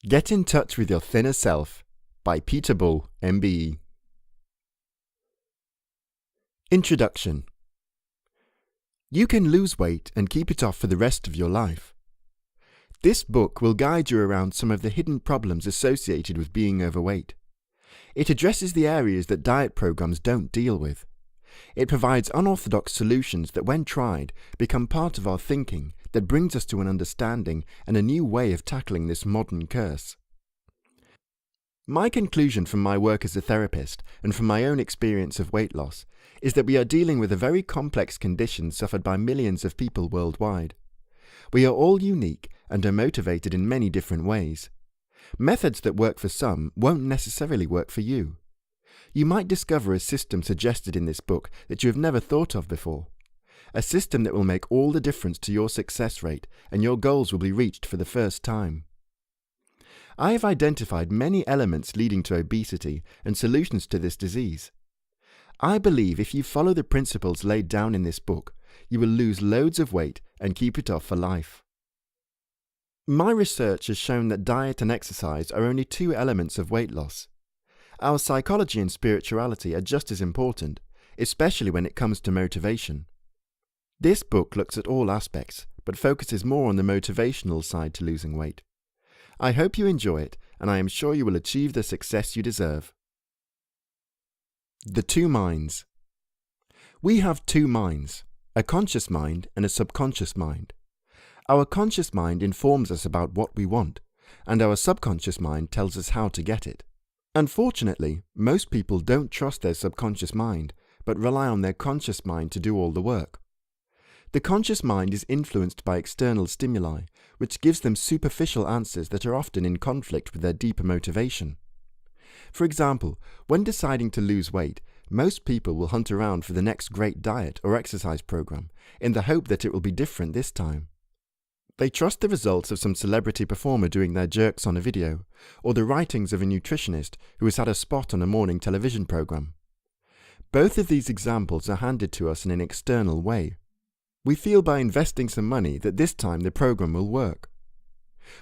Get in Touch with Your Thinner Self by Peter Bull, MBE. Introduction. You can lose weight and keep it off for the rest of your life. This book will guide you around some of the hidden problems associated with being overweight. It addresses the areas that diet programs don't deal with. It provides unorthodox solutions that, when tried, become part of our thinking that brings us to an understanding and a new way of tackling this modern curse. My conclusion from my work as a therapist and from my own experience of weight loss is that we are dealing with a very complex condition suffered by millions of people worldwide. We are all unique and are motivated in many different ways. Methods that work for some won't necessarily work for you. You might discover a system suggested in this book that you have never thought of before. A system that will make all the difference to your success rate, and your goals will be reached for the first time. I have identified many elements leading to obesity and solutions to this disease. I believe if you follow the principles laid down in this book, you will lose loads of weight and keep it off for life. My research has shown that diet and exercise are only two elements of weight loss. Our psychology and spirituality are just as important, especially when it comes to motivation. This book looks at all aspects, but focuses more on the motivational side to losing weight. I hope you enjoy it, and I am sure you will achieve the success you deserve. The two minds. We have two minds, a conscious mind and a subconscious mind. Our conscious mind informs us about what we want, and our subconscious mind tells us how to get it. Unfortunately, most people don't trust their subconscious mind, but rely on their conscious mind to do all the work. The conscious mind is influenced by external stimuli, which gives them superficial answers that are often in conflict with their deeper motivation. For example, when deciding to lose weight, most people will hunt around for the next great diet or exercise program, in the hope that it will be different this time. They trust the results of some celebrity performer doing their jerks on a video, or the writings of a nutritionist who has had a spot on a morning television program. Both of these examples are handed to us in an external way. We feel by investing some money that this time the program will work.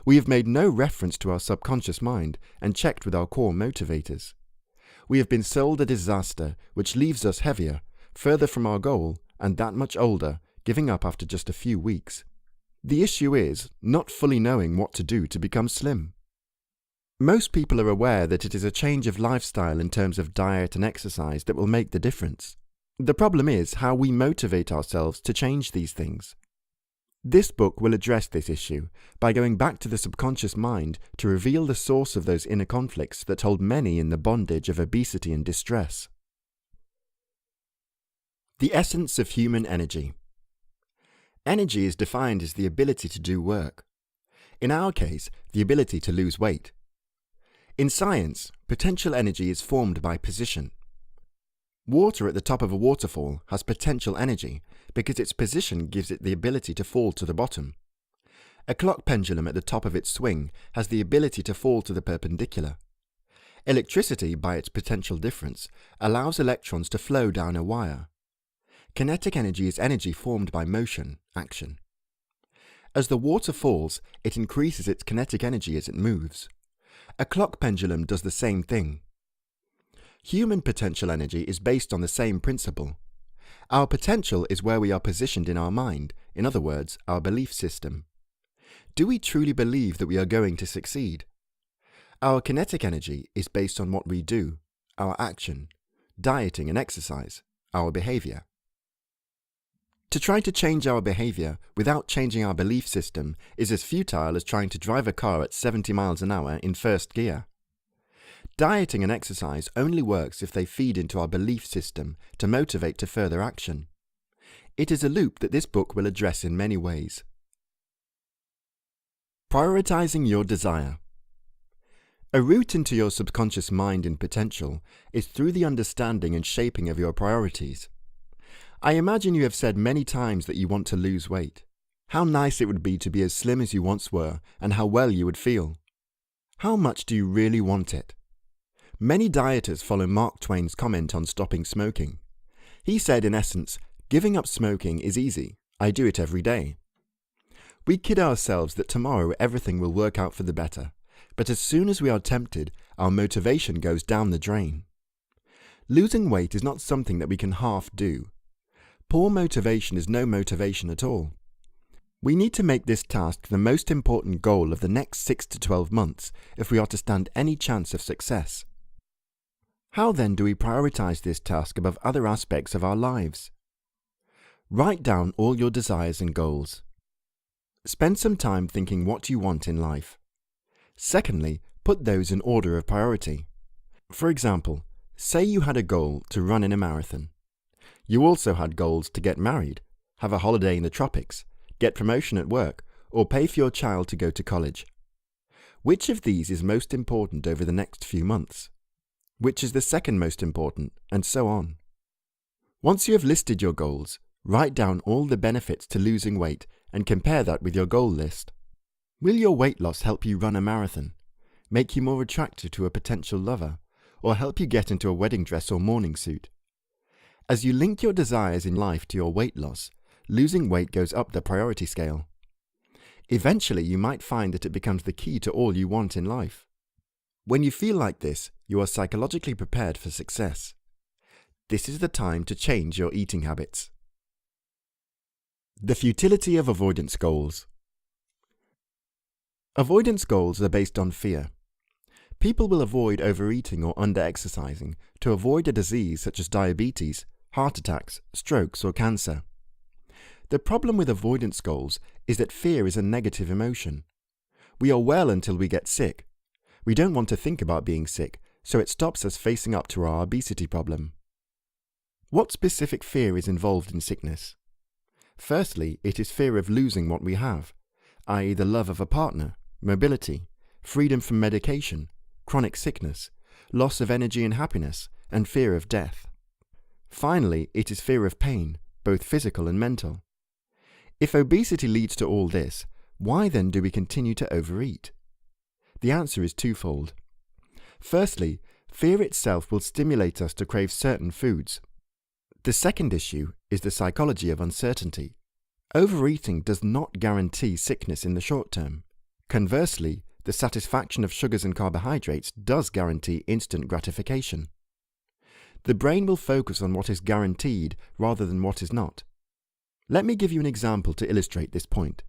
We have made no reference to our subconscious mind and checked with our core motivators. We have been sold a disaster which leaves us heavier, further from our goal, and that much older, giving up after just a few weeks. The issue is not fully knowing what to do to become slim. Most people are aware that it is a change of lifestyle in terms of diet and exercise that will make the difference. The problem is how we motivate ourselves to change these things. This book will address this issue by going back to the subconscious mind to reveal the source of those inner conflicts that hold many in the bondage of obesity and distress. The essence of human energy. Energy is defined as the ability to do work. In our case, the ability to lose weight. In science, potential energy is formed by position. Water at the top of a waterfall has potential energy because its position gives it the ability to fall to the bottom. A clock pendulum at the top of its swing has the ability to fall to the perpendicular. Electricity, by its potential difference, allows electrons to flow down a wire. Kinetic energy is energy formed by motion, action. As the water falls, it increases its kinetic energy as it moves. A clock pendulum does the same thing. Human potential energy is based on the same principle. Our potential is where we are positioned in our mind, in other words, our belief system. Do we truly believe that we are going to succeed? Our kinetic energy is based on what we do, our action, dieting and exercise, our behavior. To try to change our behavior without changing our belief system is as futile as trying to drive a car at 70 miles an hour in first gear. Dieting and exercise only works if they feed into our belief system to motivate to further action. It is a loop that this book will address in many ways. Prioritizing your desire. A route into your subconscious mind and potential is through the understanding and shaping of your priorities. I imagine you have said many times that you want to lose weight. How nice it would be to be as slim as you once were, and how well you would feel. How much do you really want it? Many dieters follow Mark Twain's comment on stopping smoking. He said, in essence, giving up smoking is easy. I do it every day. We kid ourselves that tomorrow everything will work out for the better, But as soon as we are tempted, our motivation goes down the drain. Losing weight is not something that we can half do. Poor motivation is no motivation at all. We need to make this task the most important goal of the next 6 to 12 months if we are to stand any chance of success. How then do we prioritize this task above other aspects of our lives? Write down all your desires and goals. Spend some time thinking what you want in life. Secondly, put those in order of priority. For example, say you had a goal to run in a marathon. You also had goals to get married, have a holiday in the tropics, get promotion at work, or pay for your child to go to college. Which of these is most important over the next few months? Which is the second most important, and so on. Once you have listed your goals, write down all the benefits to losing weight and compare that with your goal list. Will your weight loss help you run a marathon, make you more attractive to a potential lover, or help you get into a wedding dress or morning suit? As you link your desires in life to your weight loss, losing weight goes up the priority scale. Eventually, you might find that it becomes the key to all you want in life. When you feel like this, you are psychologically prepared for success. This is the time to change your eating habits. The futility of avoidance goals. Avoidance goals are based on fear. People will avoid overeating or under-exercising to avoid a disease such as diabetes, heart attacks, strokes, or cancer. The problem with avoidance goals is that fear is a negative emotion. We are well until we get sick. We don't want to think about being sick, so it stops us facing up to our obesity problem. What specific fear is involved in sickness? Firstly, it is fear of losing what we have, i.e. the love of a partner, mobility, freedom from medication, chronic sickness, loss of energy and happiness, and fear of death. Finally, it is fear of pain, both physical and mental. If obesity leads to all this, why then do we continue to overeat? The answer is twofold. Firstly, fear itself will stimulate us to crave certain foods. The second issue is the psychology of uncertainty. Overeating does not guarantee sickness in the short term. Conversely, the satisfaction of sugars and carbohydrates does guarantee instant gratification. The brain will focus on what is guaranteed rather than what is not. Let me give you an example to illustrate this point.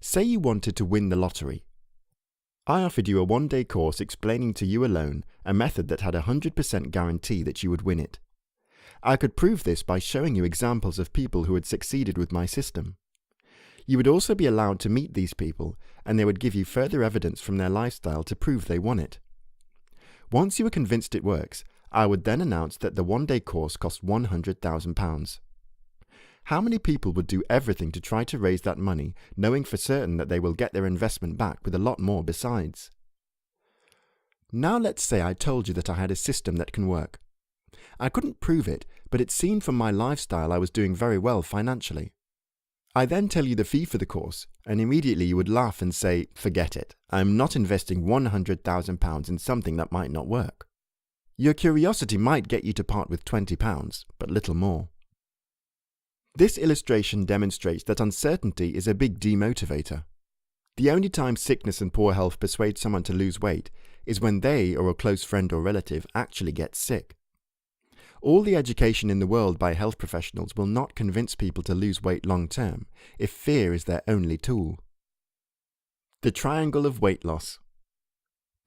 Say you wanted to win the lottery. I offered you a one-day course explaining to you alone a method that had a 100% guarantee that you would win it. I could prove this by showing you examples of people who had succeeded with my system. You would also be allowed to meet these people, and they would give you further evidence from their lifestyle to prove they won it. Once you were convinced it works, I would then announce that the one-day course cost £100,000. How many people would do everything to try to raise that money, knowing for certain that they will get their investment back with a lot more besides? Now let's say I told you that I had a system that can work. I couldn't prove it, but it seemed from my lifestyle I was doing very well financially. I then tell you the fee for the course, and immediately you would laugh and say, forget it, I am not investing £100,000 in something that might not work. Your curiosity might get you to part with £20, but little more. This illustration demonstrates that uncertainty is a big demotivator. The only time sickness and poor health persuade someone to lose weight is when they or a close friend or relative actually gets sick. All the education in the world by health professionals will not convince people to lose weight long term if fear is their only tool. The triangle of weight loss.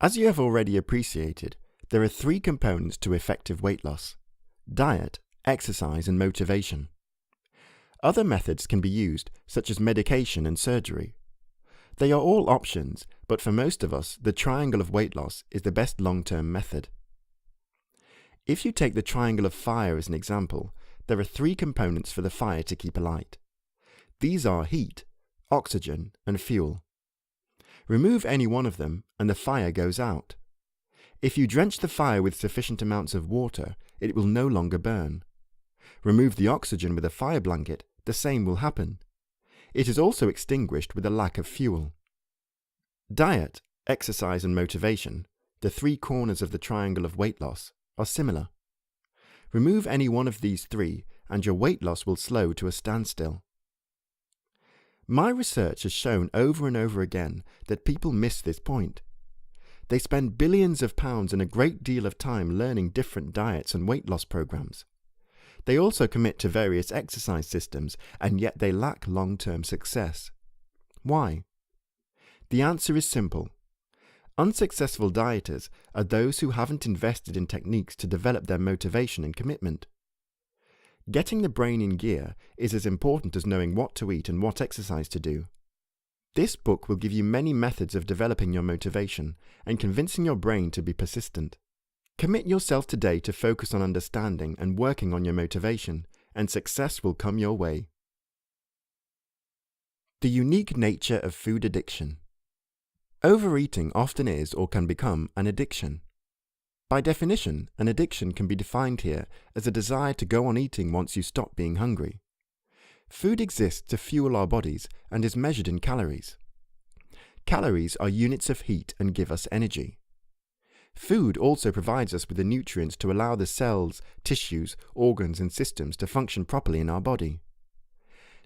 As you have already appreciated, there are 3 components to effective weight loss: diet, exercise, and motivation. Other methods can be used, such as medication and surgery. They are all options, but for most of us, the triangle of weight loss is the best long-term method. If you take the triangle of fire as an example, there are 3 components for the fire to keep alight. These are heat, oxygen, and fuel. Remove any one of them, and the fire goes out. If you drench the fire with sufficient amounts of water, it will no longer burn. Remove the oxygen with a fire blanket, the same will happen. It is also extinguished with a lack of fuel. Diet, exercise, and motivation, the 3 corners of the triangle of weight loss, are similar. Remove any one of these 3, and your weight loss will slow to a standstill. My research has shown over and over again that people miss this point. They spend billions of pounds and a great deal of time learning different diets and weight loss programs. They also commit to various exercise systems, and yet they lack long-term success. Why? The answer is simple. Unsuccessful dieters are those who haven't invested in techniques to develop their motivation and commitment. Getting the brain in gear is as important as knowing what to eat and what exercise to do. This book will give you many methods of developing your motivation and convincing your brain to be persistent. Commit yourself today to focus on understanding and working on your motivation, and success will come your way. The unique nature of food addiction. Overeating often is or can become an addiction. By definition, an addiction can be defined here as a desire to go on eating once you stop being hungry. Food exists to fuel our bodies and is measured in calories. Calories are units of heat and give us energy. Food also provides us with the nutrients to allow the cells, tissues, organs and systems to function properly in our body.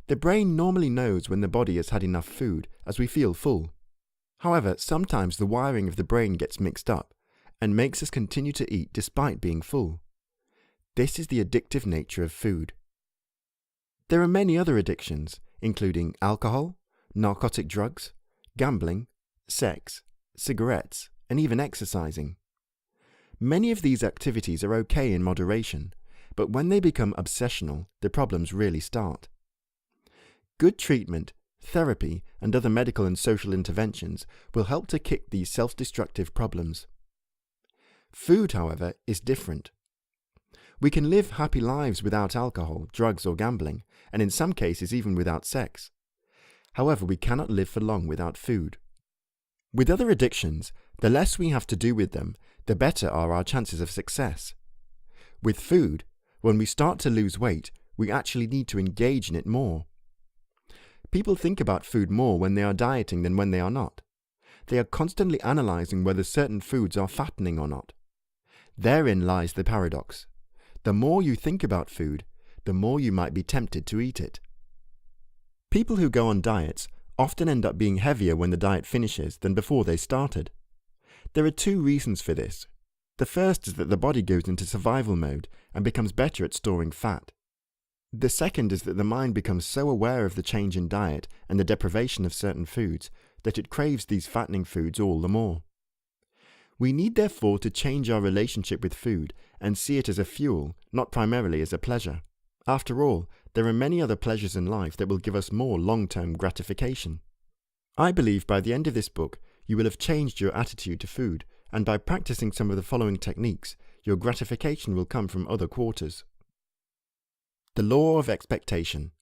The brain normally knows when the body has had enough food as we feel full. However, sometimes the wiring of the brain gets mixed up and makes us continue to eat despite being full. This is the addictive nature of food. There are many other addictions, including alcohol, narcotic drugs, gambling, sex, cigarettes, and even exercising. Many of these activities are okay in moderation, but when they become obsessional, the problems really start. Good treatment, therapy, and other medical and social interventions will help to kick these self-destructive problems. Food, however, is different. We can live happy lives without alcohol, drugs, or gambling, and in some cases even without sex. However, we cannot live for long without food. With other addictions, the less we have to do with them, the better are our chances of success. With food, when we start to lose weight, we actually need to engage in it more. People think about food more when they are dieting than when they are not. They are constantly analyzing whether certain foods are fattening or not. Therein lies the paradox. The more you think about food, the more you might be tempted to eat it. People who go on diets often end up being heavier when the diet finishes than before they started. There are two reasons for this. The first is that the body goes into survival mode and becomes better at storing fat. The second is that the mind becomes so aware of the change in diet and the deprivation of certain foods that it craves these fattening foods all the more. We need therefore to change our relationship with food and see it as a fuel, not primarily as a pleasure. After all, there are many other pleasures in life that will give us more long-term gratification. I believe by the end of this book, you will have changed your attitude to food, and by practicing some of the following techniques, your gratification will come from other quarters. The law of expectation.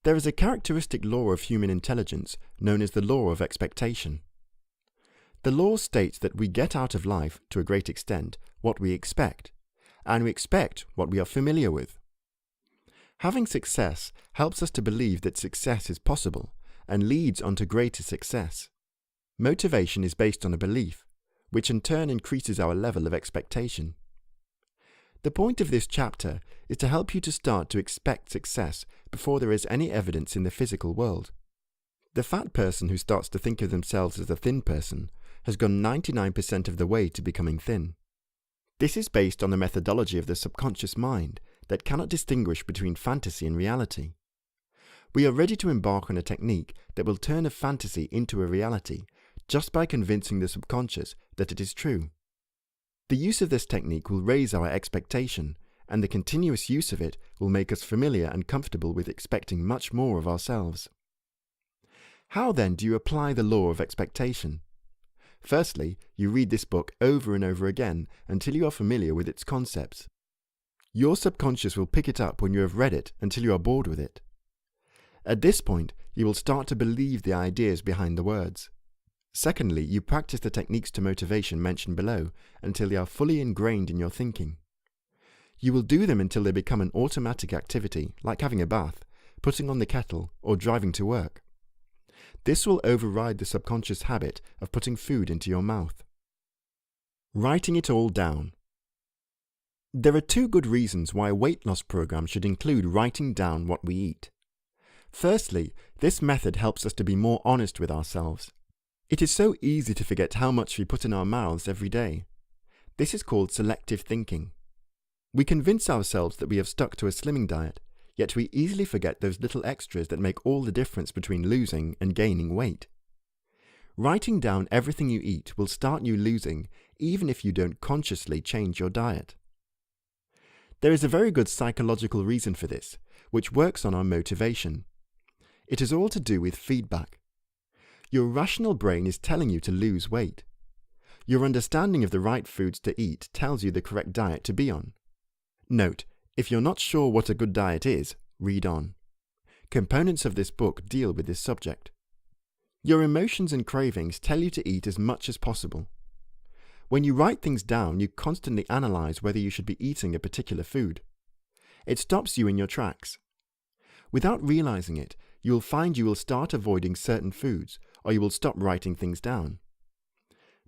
There is a characteristic law of human intelligence known as the law of expectation. The law states that we get out of life, to a great extent, what we expect, and we expect what we are familiar with. Having success helps us to believe that success is possible and leads on to greater success. Motivation is based on a belief, which in turn increases our level of expectation. The point of this chapter is to help you to start to expect success before there is any evidence in the physical world. The fat person who starts to think of themselves as a thin person has gone 99% of the way to becoming thin. This is based on the methodology of the subconscious mind that cannot distinguish between fantasy and reality. We are ready to embark on a technique that will turn a fantasy into a reality just by convincing the subconscious that it is true. The use of this technique will raise our expectation, and the continuous use of it will make us familiar and comfortable with expecting much more of ourselves. How then do you apply the law of expectation? Firstly, you read this book over and over again until you are familiar with its concepts. Your subconscious will pick it up when you have read it until you are bored with it. At this point, you will start to believe the ideas behind the words. Secondly, you practice the techniques to motivation mentioned below until they are fully ingrained in your thinking. You will do them until they become an automatic activity, like having a bath, putting on the kettle, or driving to work. This will override the subconscious habit of putting food into your mouth. Writing it all down. There are two good reasons why a weight loss program should include writing down what we eat. Firstly, this method helps us to be more honest with ourselves. It is so easy to forget how much we put in our mouths every day. This is called selective thinking. We convince ourselves that we have stuck to a slimming diet, yet we easily forget those little extras that make all the difference between losing and gaining weight. Writing down everything you eat will start you losing, even if you don't consciously change your diet. There is a very good psychological reason for this, which works on our motivation. It is all to do with feedback. Your rational brain is telling you to lose weight. Your understanding of the right foods to eat tells you the correct diet to be on. Note, if you're not sure what a good diet is, read on. Components of this book deal with this subject. Your emotions and cravings tell you to eat as much as possible. When you write things down, you constantly analyze whether you should be eating a particular food. It stops you in your tracks. Without realizing it, you will find you will start avoiding certain foods, or you will stop writing things down.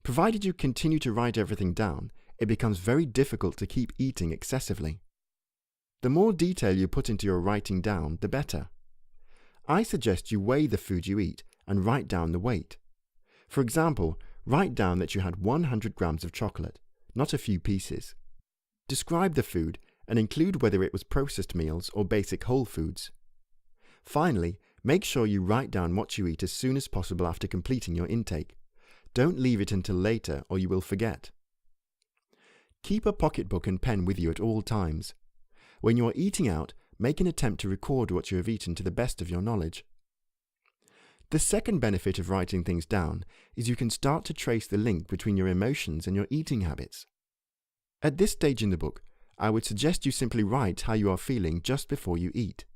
Provided you continue to write everything down, it becomes very difficult to keep eating excessively. The more detail you put into your writing down, the better. I suggest you weigh the food you eat and write down the weight. For example, write down that you had 100 grams of chocolate, not a few pieces. Describe the food and include whether it was processed meals or basic whole foods. Finally, make sure you write down what you eat as soon as possible after completing your intake. Don't leave it until later or you will forget. Keep a pocketbook and pen with you at all times. When you are eating out, make an attempt to record what you have eaten to the best of your knowledge. The second benefit of writing things down is you can start to trace the link between your emotions and your eating habits. At this stage in the book, I would suggest you simply write how you are feeling just before you eat.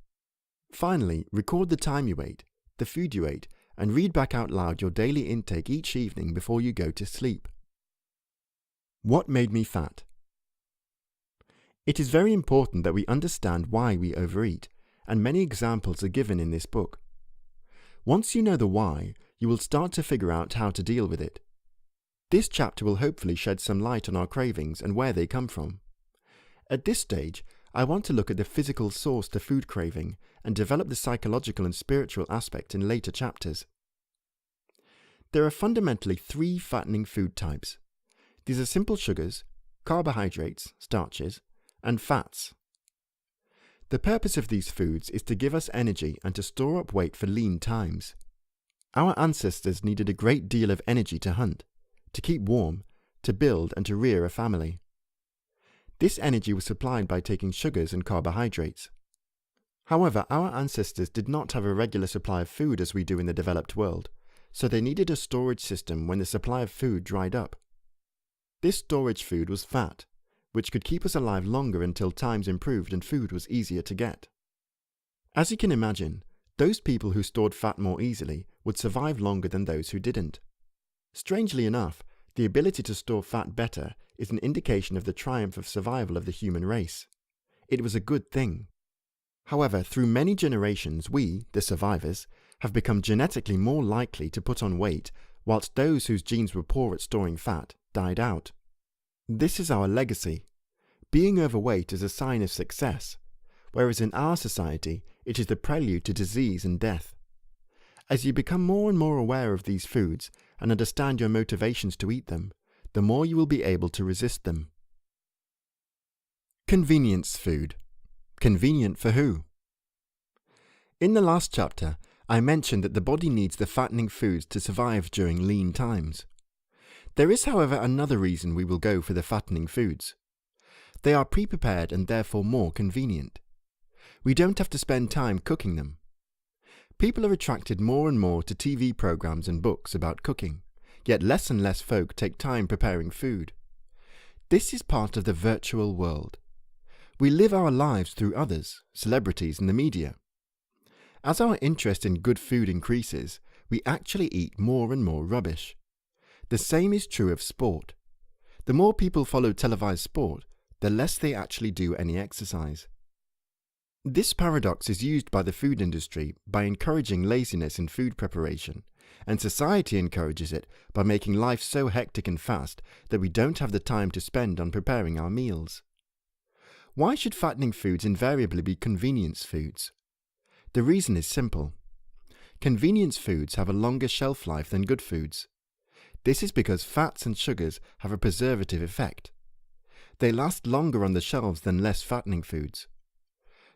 Finally, record the time you ate, the food you ate, and read back out loud your daily intake each evening before you go to sleep. What made me fat? It is very important that we understand why we overeat, and many examples are given in this book. Once you know the why, you will start to figure out how to deal with it. This chapter will hopefully shed some light on our cravings and where they come from. At this stage, I want to look at the physical source to food craving and develop the psychological and spiritual aspect in later chapters. There are fundamentally 3 fattening food types. These are simple sugars, carbohydrates, starches, and fats. The purpose of these foods is to give us energy and to store up weight for lean times. Our ancestors needed a great deal of energy to hunt, to keep warm, to build and to rear a family. This energy was supplied by taking sugars and carbohydrates. However, our ancestors did not have a regular supply of food as we do in the developed world, so they needed a storage system when the supply of food dried up. This storage food was fat, which could keep us alive longer until times improved and food was easier to get. As you can imagine, those people who stored fat more easily would survive longer than those who didn't. Strangely enough, the ability to store fat better is an indication of the triumph of survival of the human race. It was a good thing. However, through many generations, we, the survivors, have become genetically more likely to put on weight, whilst those whose genes were poor at storing fat died out. This is our legacy. Being overweight is a sign of success, whereas in our society, it is the prelude to disease and death. As you become more and more aware of these foods and understand your motivations to eat them, the more you will be able to resist them. Convenience food. Convenient for who? In the last chapter, I mentioned that the body needs the fattening foods to survive during lean times. There is, however, another reason we will go for the fattening foods. They are pre-prepared and therefore more convenient. We don't have to spend time cooking them. People are attracted more and more to TV programs and books about cooking, yet less and less folk take time preparing food. This is part of the virtual world. We live our lives through others, celebrities and the media. As our interest in good food increases, we actually eat more and more rubbish. The same is true of sport. The more people follow televised sport, the less they actually do any exercise. This paradox is used by the food industry by encouraging laziness in food preparation, and society encourages it by making life so hectic and fast that we don't have the time to spend on preparing our meals. Why should fattening foods invariably be convenience foods? The reason is simple. Convenience foods have a longer shelf life than good foods. This is because fats and sugars have a preservative effect. They last longer on the shelves than less fattening foods.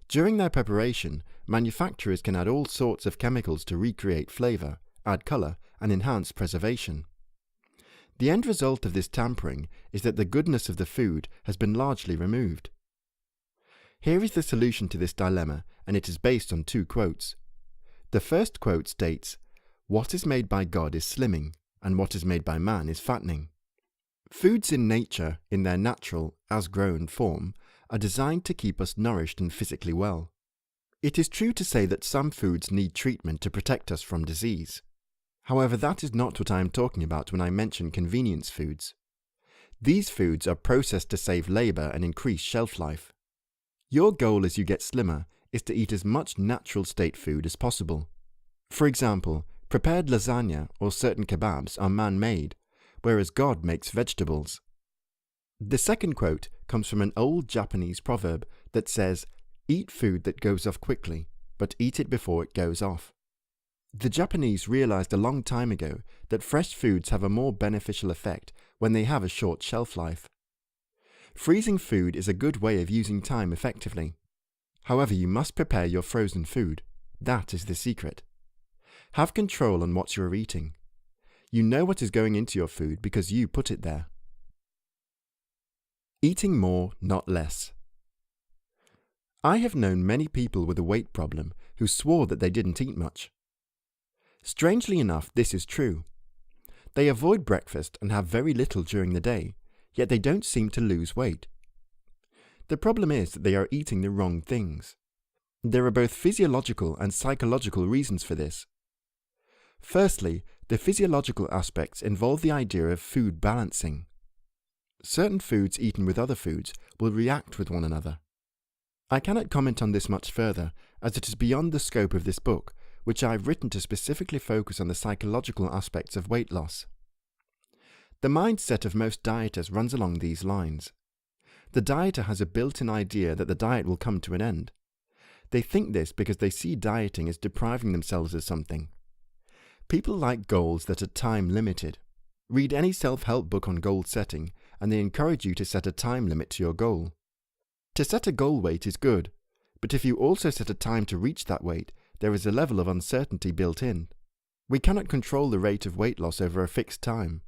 During their preparation, manufacturers can add all sorts of chemicals to recreate flavour, add colour, and enhance preservation. The end result of this tampering is that the goodness of the food has been largely removed. Here is the solution to this dilemma, and it is based on 2 quotes. The first quote states, "What is made by God is slimming, and what is made by man is fattening." Foods in nature, in their natural, as-grown form, are designed to keep us nourished and physically well. It is true to say that some foods need treatment to protect us from disease. However, that is not what I am talking about when I mention convenience foods. These foods are processed to save labour and increase shelf life. Your goal as you get slimmer is to eat as much natural state food as possible. For example, prepared lasagna or certain kebabs are man-made, whereas God makes vegetables. The second quote comes from an old Japanese proverb that says, "Eat food that goes off quickly, but eat it before it goes off." The Japanese realized a long time ago that fresh foods have a more beneficial effect when they have a short shelf life. Freezing food is a good way of using time effectively. However, you must prepare your frozen food. That is the secret. Have control on what you are eating. You know what is going into your food because you put it there. Eating more, not less. I have known many people with a weight problem who swore that they didn't eat much. Strangely enough, this is true. They avoid breakfast and have very little during the day, yet they don't seem to lose weight. The problem is that they are eating the wrong things. There are both physiological and psychological reasons for this. Firstly, the physiological aspects involve the idea of food balancing. Certain foods eaten with other foods will react with one another. I cannot comment on this much further, as it is beyond the scope of this book, which I have written to specifically focus on the psychological aspects of weight loss. The mindset of most dieters runs along these lines. The dieter has a built-in idea that the diet will come to an end. They think this because they see dieting as depriving themselves of something. People like goals that are time-limited. Read any self-help book on goal setting, and they encourage you to set a time limit to your goal. To set a goal weight is good, but if you also set a time to reach that weight, there is a level of uncertainty built in. We cannot control the rate of weight loss over a fixed time.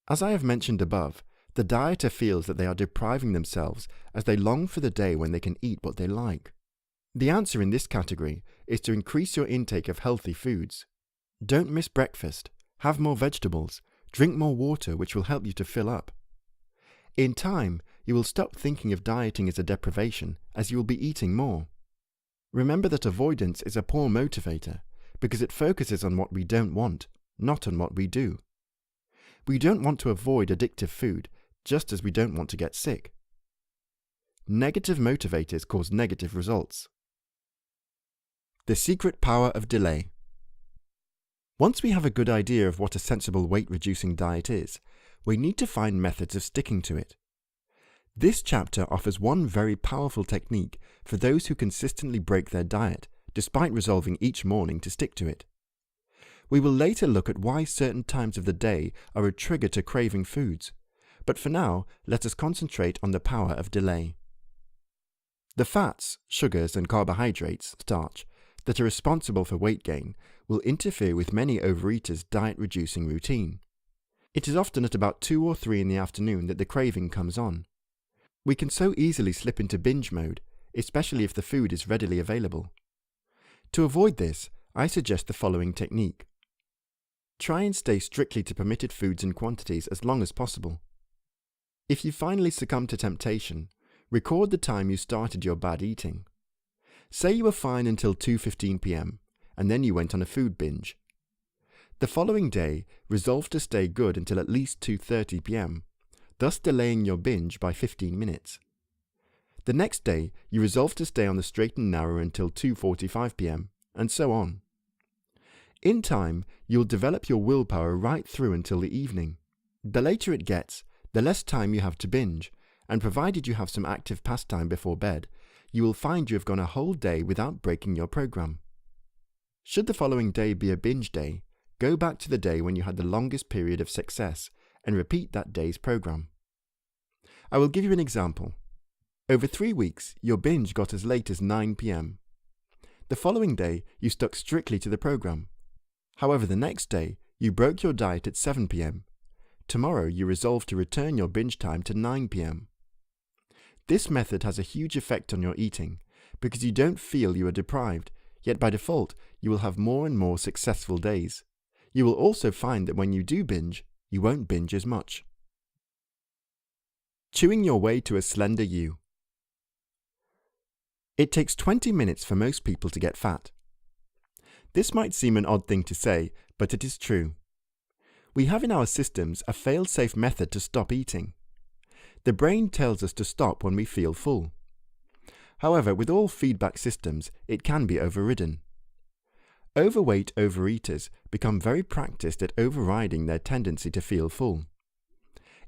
As I have mentioned above, the dieter feels that they are depriving themselves as they long for the day when they can eat what they like. The answer in this category is to increase your intake of healthy foods. Don't miss breakfast, have more vegetables, drink more water, which will help you to fill up. In time, you will stop thinking of dieting as a deprivation, as you will be eating more. Remember that avoidance is a poor motivator, because it focuses on what we don't want, not on what we do. We don't want to avoid addictive food, just as we don't want to get sick. Negative motivators cause negative results. The secret power of delay. Once we have a good idea of what a sensible weight-reducing diet is, we need to find methods of sticking to it. This chapter offers one very powerful technique for those who consistently break their diet, despite resolving each morning to stick to it. We will later look at why certain times of the day are a trigger to craving foods, but for now, let us concentrate on the power of delay. The fats, sugars, and carbohydrates, starch, that are responsible for weight gain will interfere with many overeaters' diet-reducing routine. It is often at about 2 or 3 in the afternoon that the craving comes on. We can so easily slip into binge mode, especially if the food is readily available. To avoid this, I suggest the following technique. Try and stay strictly to permitted foods and quantities as long as possible. If you finally succumb to temptation, record the time you started your bad eating. Say you were fine until 2:15 p.m, and then you went on a food binge. The following day, resolve to stay good until at least 2:30 p.m, thus delaying your binge by 15 minutes. The next day, you resolve to stay on the straight and narrow until 2:45 p.m, and so on. In time, you'll develop your willpower right through until the evening. The later it gets, the less time you have to binge, and provided you have some active pastime before bed, you will find you have gone a whole day without breaking your program. Should the following day be a binge day, go back to the day when you had the longest period of success and repeat that day's program. I will give you an example. Over 3 weeks, your binge got as late as 9 p.m. The following day, you stuck strictly to the program. However, the next day, you broke your diet at 7 p.m. Tomorrow, you resolve to return your binge time to 9 p.m. This method has a huge effect on your eating because you don't feel you are deprived, yet by default, you will have more and more successful days. You will also find that when you do binge, you won't binge as much. Chewing your way to a slender you. It takes 20 minutes for most people to get fat. This might seem an odd thing to say, but it is true. We have in our systems a fail-safe method to stop eating. The brain tells us to stop when we feel full. However, with all feedback systems, it can be overridden. Overweight overeaters become very practiced at overriding their tendency to feel full.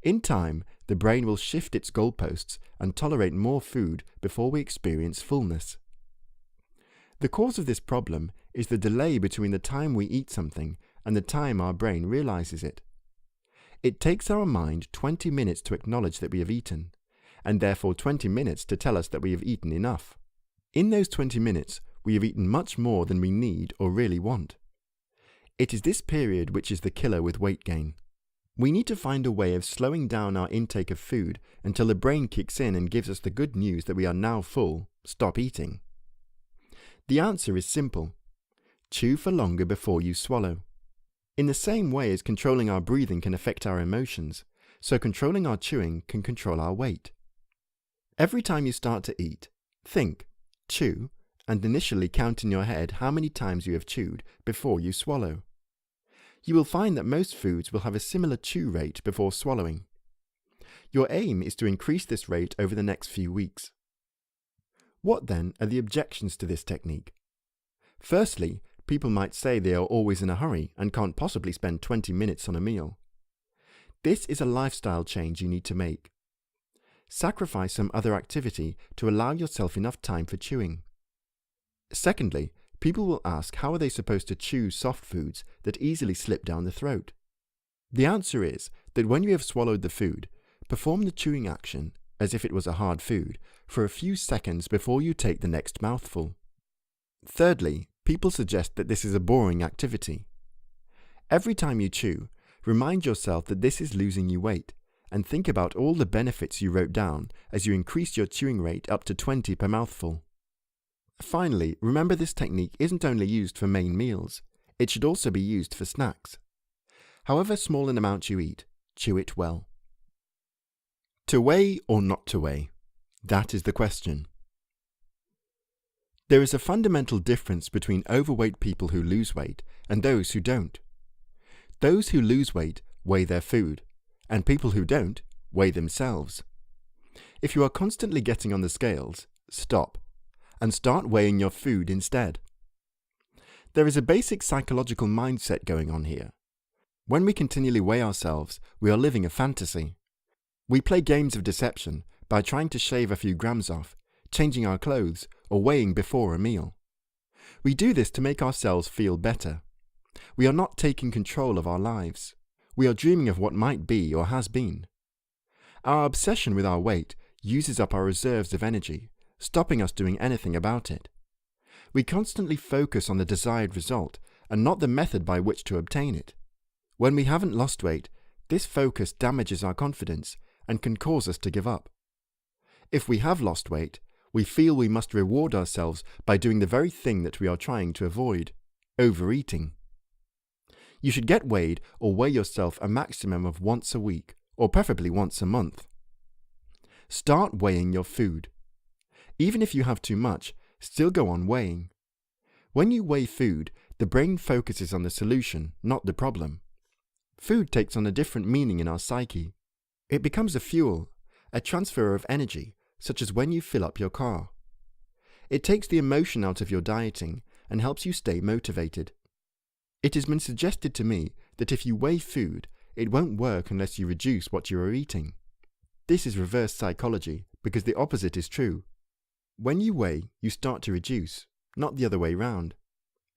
In time, the brain will shift its goalposts and tolerate more food before we experience fullness. The cause of this problem is the delay between the time we eat something and the time our brain realizes it. It takes our mind 20 minutes to acknowledge that we have eaten, and therefore 20 minutes to tell us that we have eaten enough. In those 20 minutes, we have eaten much more than we need or really want. It is this period which is the killer with weight gain. We need to find a way of slowing down our intake of food until the brain kicks in and gives us the good news that we are now full, stop eating. The answer is simple. Chew for longer before you swallow. In the same way as controlling our breathing can affect our emotions, so controlling our chewing can control our weight. Every time you start to eat, think, chew, and initially count in your head how many times you have chewed before you swallow. You will find that most foods will have a similar chew rate before swallowing. Your aim is to increase this rate over the next few weeks. What then are the objections to this technique? Firstly, people might say they are always in a hurry and can't possibly spend 20 minutes on a meal. This is a lifestyle change you need to make. Sacrifice some other activity to allow yourself enough time for chewing. Secondly, people will ask how are they supposed to chew soft foods that easily slip down the throat. The answer is that when you have swallowed the food, perform the chewing action, as if it was a hard food, for a few seconds before you take the next mouthful. Thirdly, people suggest that this is a boring activity. Every time you chew, remind yourself that this is losing you weight, and think about all the benefits you wrote down as you increase your chewing rate up to 20 per mouthful. Finally, remember this technique isn't only used for main meals, it should also be used for snacks. However small an amount you eat, chew it well. To weigh or not to weigh? That is the question. There is a fundamental difference between overweight people who lose weight and those who don't. Those who lose weight weigh their food, and people who don't weigh themselves. If you are constantly getting on the scales, stop, and start weighing your food instead. There is a basic psychological mindset going on here. When we continually weigh ourselves, we are living a fantasy. We play games of deception by trying to shave a few grams off, changing our clothes, or weighing before a meal. We do this to make ourselves feel better. We are not taking control of our lives. We are dreaming of what might be or has been. Our obsession with our weight uses up our reserves of energy, stopping us doing anything about it. We constantly focus on the desired result and not the method by which to obtain it. When we haven't lost weight, this focus damages our confidence and can cause us to give up. If we have lost weight, we feel we must reward ourselves by doing the very thing that we are trying to avoid, overeating. You should get weighed or weigh yourself a maximum of once a week, or preferably once a month. Start weighing your food. Even if you have too much, still go on weighing. When you weigh food, the brain focuses on the solution, not the problem. Food takes on a different meaning in our psyche. It becomes a fuel, a transfer of energy, such as when you fill up your car. It takes the emotion out of your dieting and helps you stay motivated. It has been suggested to me that if you weigh food, it won't work unless you reduce what you are eating. This is reverse psychology, because the opposite is true. When you weigh, you start to reduce, not the other way round.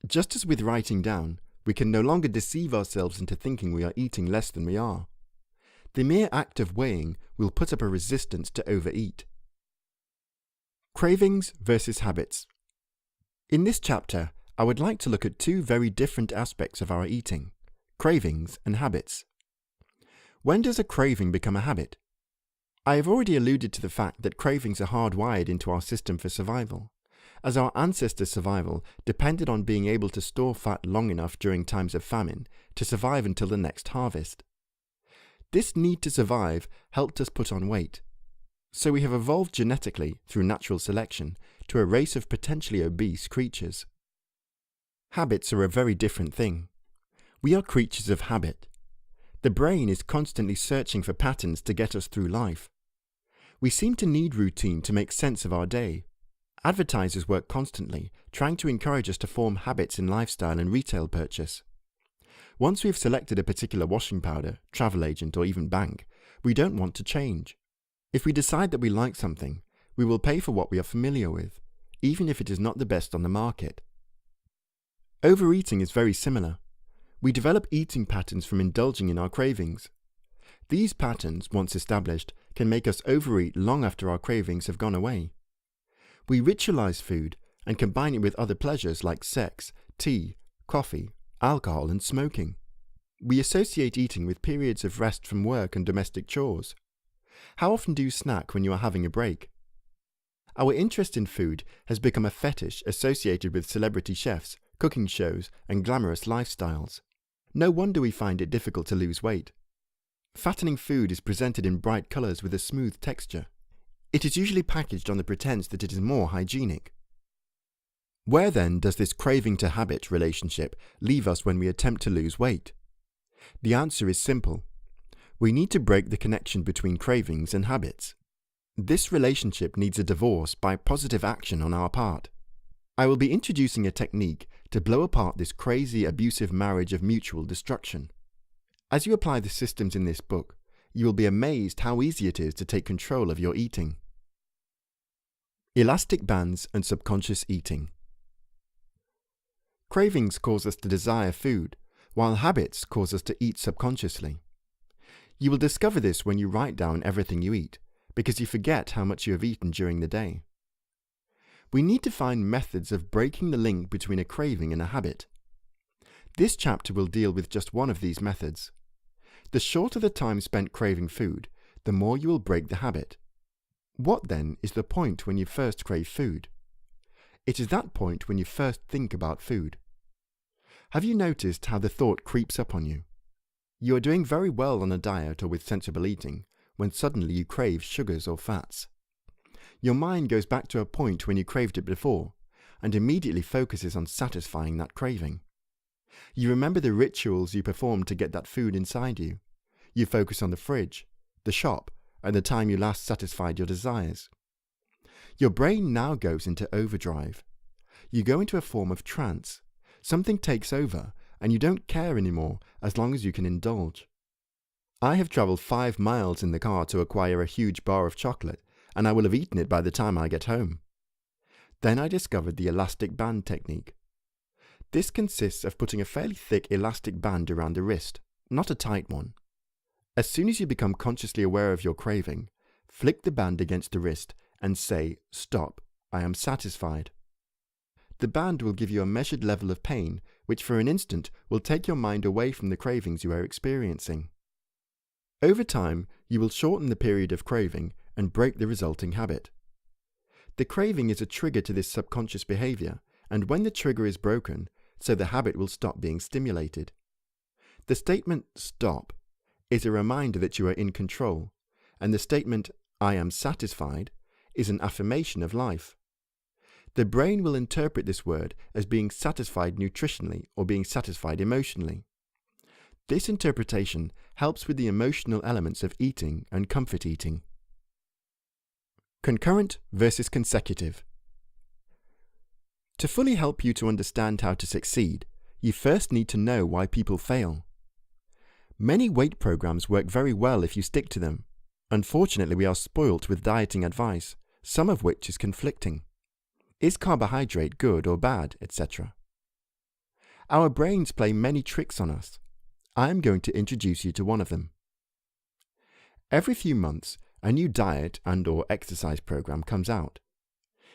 Just as with writing down, We can no longer deceive ourselves into thinking we are eating less than we are. The mere act of weighing will put up a resistance to overeat. Cravings versus habits. In this chapter, I would like to look at two very different aspects of our eating: cravings and habits. When does a craving become a habit? I have already alluded to the fact that cravings are hardwired into our system for survival, as our ancestors' survival depended on being able to store fat long enough during times of famine to survive until the next harvest. This need to survive helped us put on weight. So we have evolved genetically, through natural selection, to a race of potentially obese creatures. Habits are a very different thing. We are creatures of habit. The brain is constantly searching for patterns to get us through life. We seem to need routine to make sense of our day. Advertisers work constantly, trying to encourage us to form habits in lifestyle and retail purchase. Once we've selected a particular washing powder, travel agent, or even bank, we don't want to change. If we decide that we like something, we will pay for what we are familiar with, even if it is not the best on the market. Overeating is very similar. We develop eating patterns from indulging in our cravings. These patterns, once established, can make us overeat long after our cravings have gone away. We ritualize food and combine it with other pleasures like sex, tea, coffee, alcohol, and smoking. We associate eating with periods of rest from work and domestic chores. How often do you snack when you are having a break? Our interest in food has become a fetish associated with celebrity chefs, cooking shows, and glamorous lifestyles. No wonder we find it difficult to lose weight. Fattening food is presented in bright colours with a smooth texture. It is usually packaged on the pretense that it is more hygienic. Where then does this craving to habit relationship leave us when we attempt to lose weight? The answer is simple. We need to break the connection between cravings and habits. This relationship needs a divorce by positive action on our part. I will be introducing a technique to blow apart this crazy, abusive marriage of mutual destruction. As you apply the systems in this book, you will be amazed how easy it is to take control of your eating. Elastic bands and subconscious eating. Cravings cause us to desire food, while habits cause us to eat subconsciously. You will discover this when you write down everything you eat, because you forget how much you have eaten during the day. We need to find methods of breaking the link between a craving and a habit. This chapter will deal with just one of these methods. The shorter the time spent craving food, the more you will break the habit. What then is the point when you first crave food? It is that point when you first think about food. Have you noticed how the thought creeps up on you? You are doing very well on a diet or with sensible eating, when suddenly you crave sugars or fats. Your mind goes back to a point when you craved it before, and immediately focuses on satisfying that craving. You remember the rituals you performed to get that food inside you. You focus on the fridge, the shop, and the time you last satisfied your desires. Your brain now goes into overdrive. You go into a form of trance. Something takes over, and you don't care anymore as long as you can indulge. I have travelled 5 miles in the car to acquire a huge bar of chocolate, and I will have eaten it by the time I get home. Then I discovered the elastic band technique. This consists of putting a fairly thick elastic band around the wrist, not a tight one. As soon as you become consciously aware of your craving, flick the band against the wrist and say, "Stop, I am satisfied." The band will give you a measured level of pain, which for an instant will take your mind away from the cravings you are experiencing. Over time, you will shorten the period of craving and break the resulting habit. The craving is a trigger to this subconscious behavior, and when the trigger is broken, so the habit will stop being stimulated. The statement, "Stop," is a reminder that you are in control, and the statement, "I am satisfied," is an affirmation of life. The brain will interpret this word as being satisfied nutritionally or being satisfied emotionally. This interpretation helps with the emotional elements of eating and comfort eating. Concurrent versus consecutive. To fully help you to understand how to succeed, you first need to know why people fail. Many weight programs work very well if you stick to them. Unfortunately, we are spoilt with dieting advice, some of which is conflicting. Is carbohydrate good or bad, etc.? Our brains play many tricks on us. I am going to introduce you to one of them. Every few months, a new diet and/or exercise program comes out.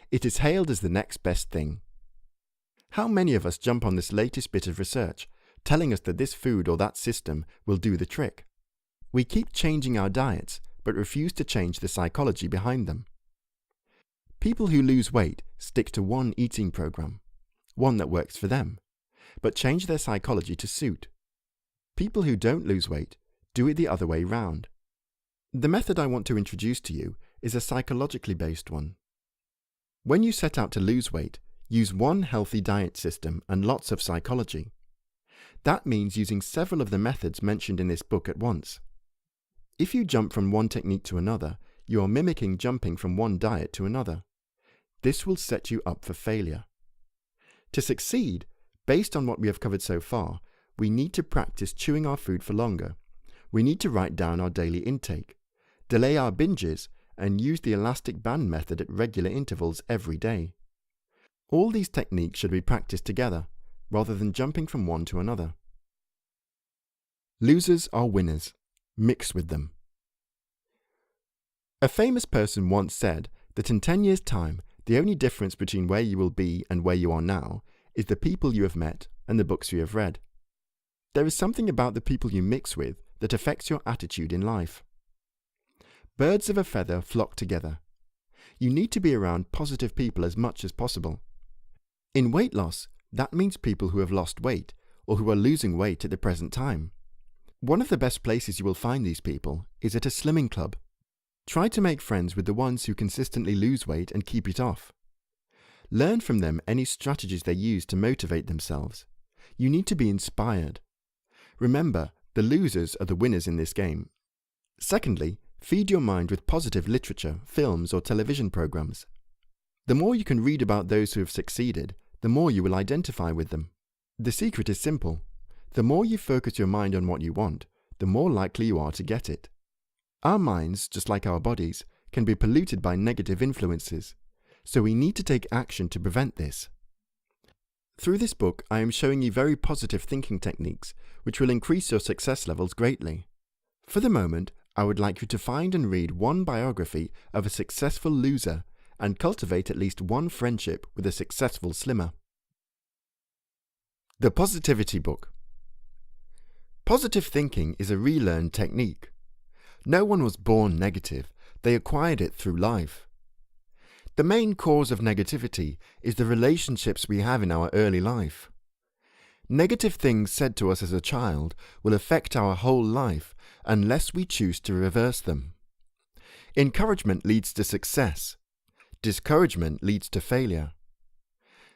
It is hailed as the next best thing. How many of us jump on this latest bit of research, telling us that this food or that system will do the trick? We keep changing our diets, but refuse to change the psychology behind them. People who lose weight stick to one eating program, one that works for them, but change their psychology to suit. People who don't lose weight do it the other way round. The method I want to introduce to you is a psychologically based one. When you set out to lose weight, use one healthy diet system and lots of psychology. That means using several of the methods mentioned in this book at once. If you jump from one technique to another, you are mimicking jumping from one diet to another. This will set you up for failure. To succeed, based on what we have covered so far, we need to practice chewing our food for longer. We need to write down our daily intake, delay our binges, and use the elastic band method at regular intervals every day. All these techniques should be practiced together, rather than jumping from one to another. Losers are winners. Mix with them. A famous person once said that in 10 years' time, the only difference between where you will be and where you are now is the people you have met and the books you have read. There is something about the people you mix with that affects your attitude in life. Birds of a feather flock together. You need to be around positive people as much as possible. In weight loss, that means people who have lost weight or who are losing weight at the present time. One of the best places you will find these people is at a slimming club. Try to make friends with the ones who consistently lose weight and keep it off. Learn from them any strategies they use to motivate themselves. You need to be inspired. Remember, the losers are the winners in this game. Secondly, feed your mind with positive literature, films, or television programs. The more you can read about those who have succeeded, the more you will identify with them. The secret is simple. The more you focus your mind on what you want, the more likely you are to get it. Our minds, just like our bodies, can be polluted by negative influences, so we need to take action to prevent this. Through this book, I am showing you very positive thinking techniques, which will increase your success levels greatly. For the moment, I would like you to find and read one biography of a successful loser and cultivate at least one friendship with a successful slimmer. The Positivity Book. Positive thinking is a relearned technique. No one was born negative, they acquired it through life. The main cause of negativity is the relationships we have in our early life. Negative things said to us as a child will affect our whole life unless we choose to reverse them. Encouragement leads to success. Discouragement leads to failure.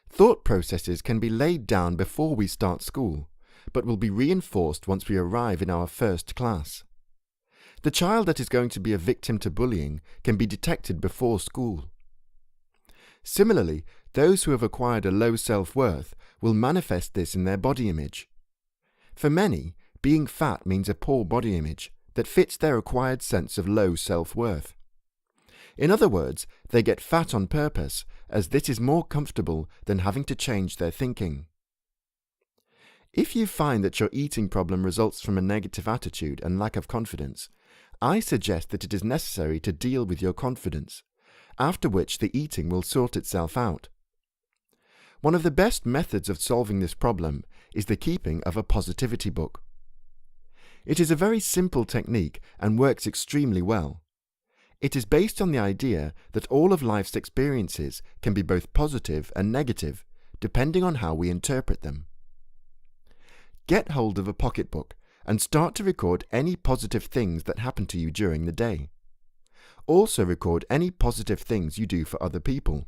Thought processes can be laid down before we start school, but will be reinforced once we arrive in our first class. The child that is going to be a victim to bullying can be detected before school. Similarly, those who have acquired a low self-worth will manifest this in their body image. For many, being fat means a poor body image that fits their acquired sense of low self-worth. In other words, they get fat on purpose, as this is more comfortable than having to change their thinking. If you find that your eating problem results from a negative attitude and lack of confidence, I suggest that it is necessary to deal with your confidence, after which the eating will sort itself out. One of the best methods of solving this problem is the keeping of a positivity book. It is a very simple technique and works extremely well. It is based on the idea that all of life's experiences can be both positive and negative, depending on how we interpret them. Get hold of a pocketbook and start to record any positive things that happen to you during the day. Also record any positive things you do for other people.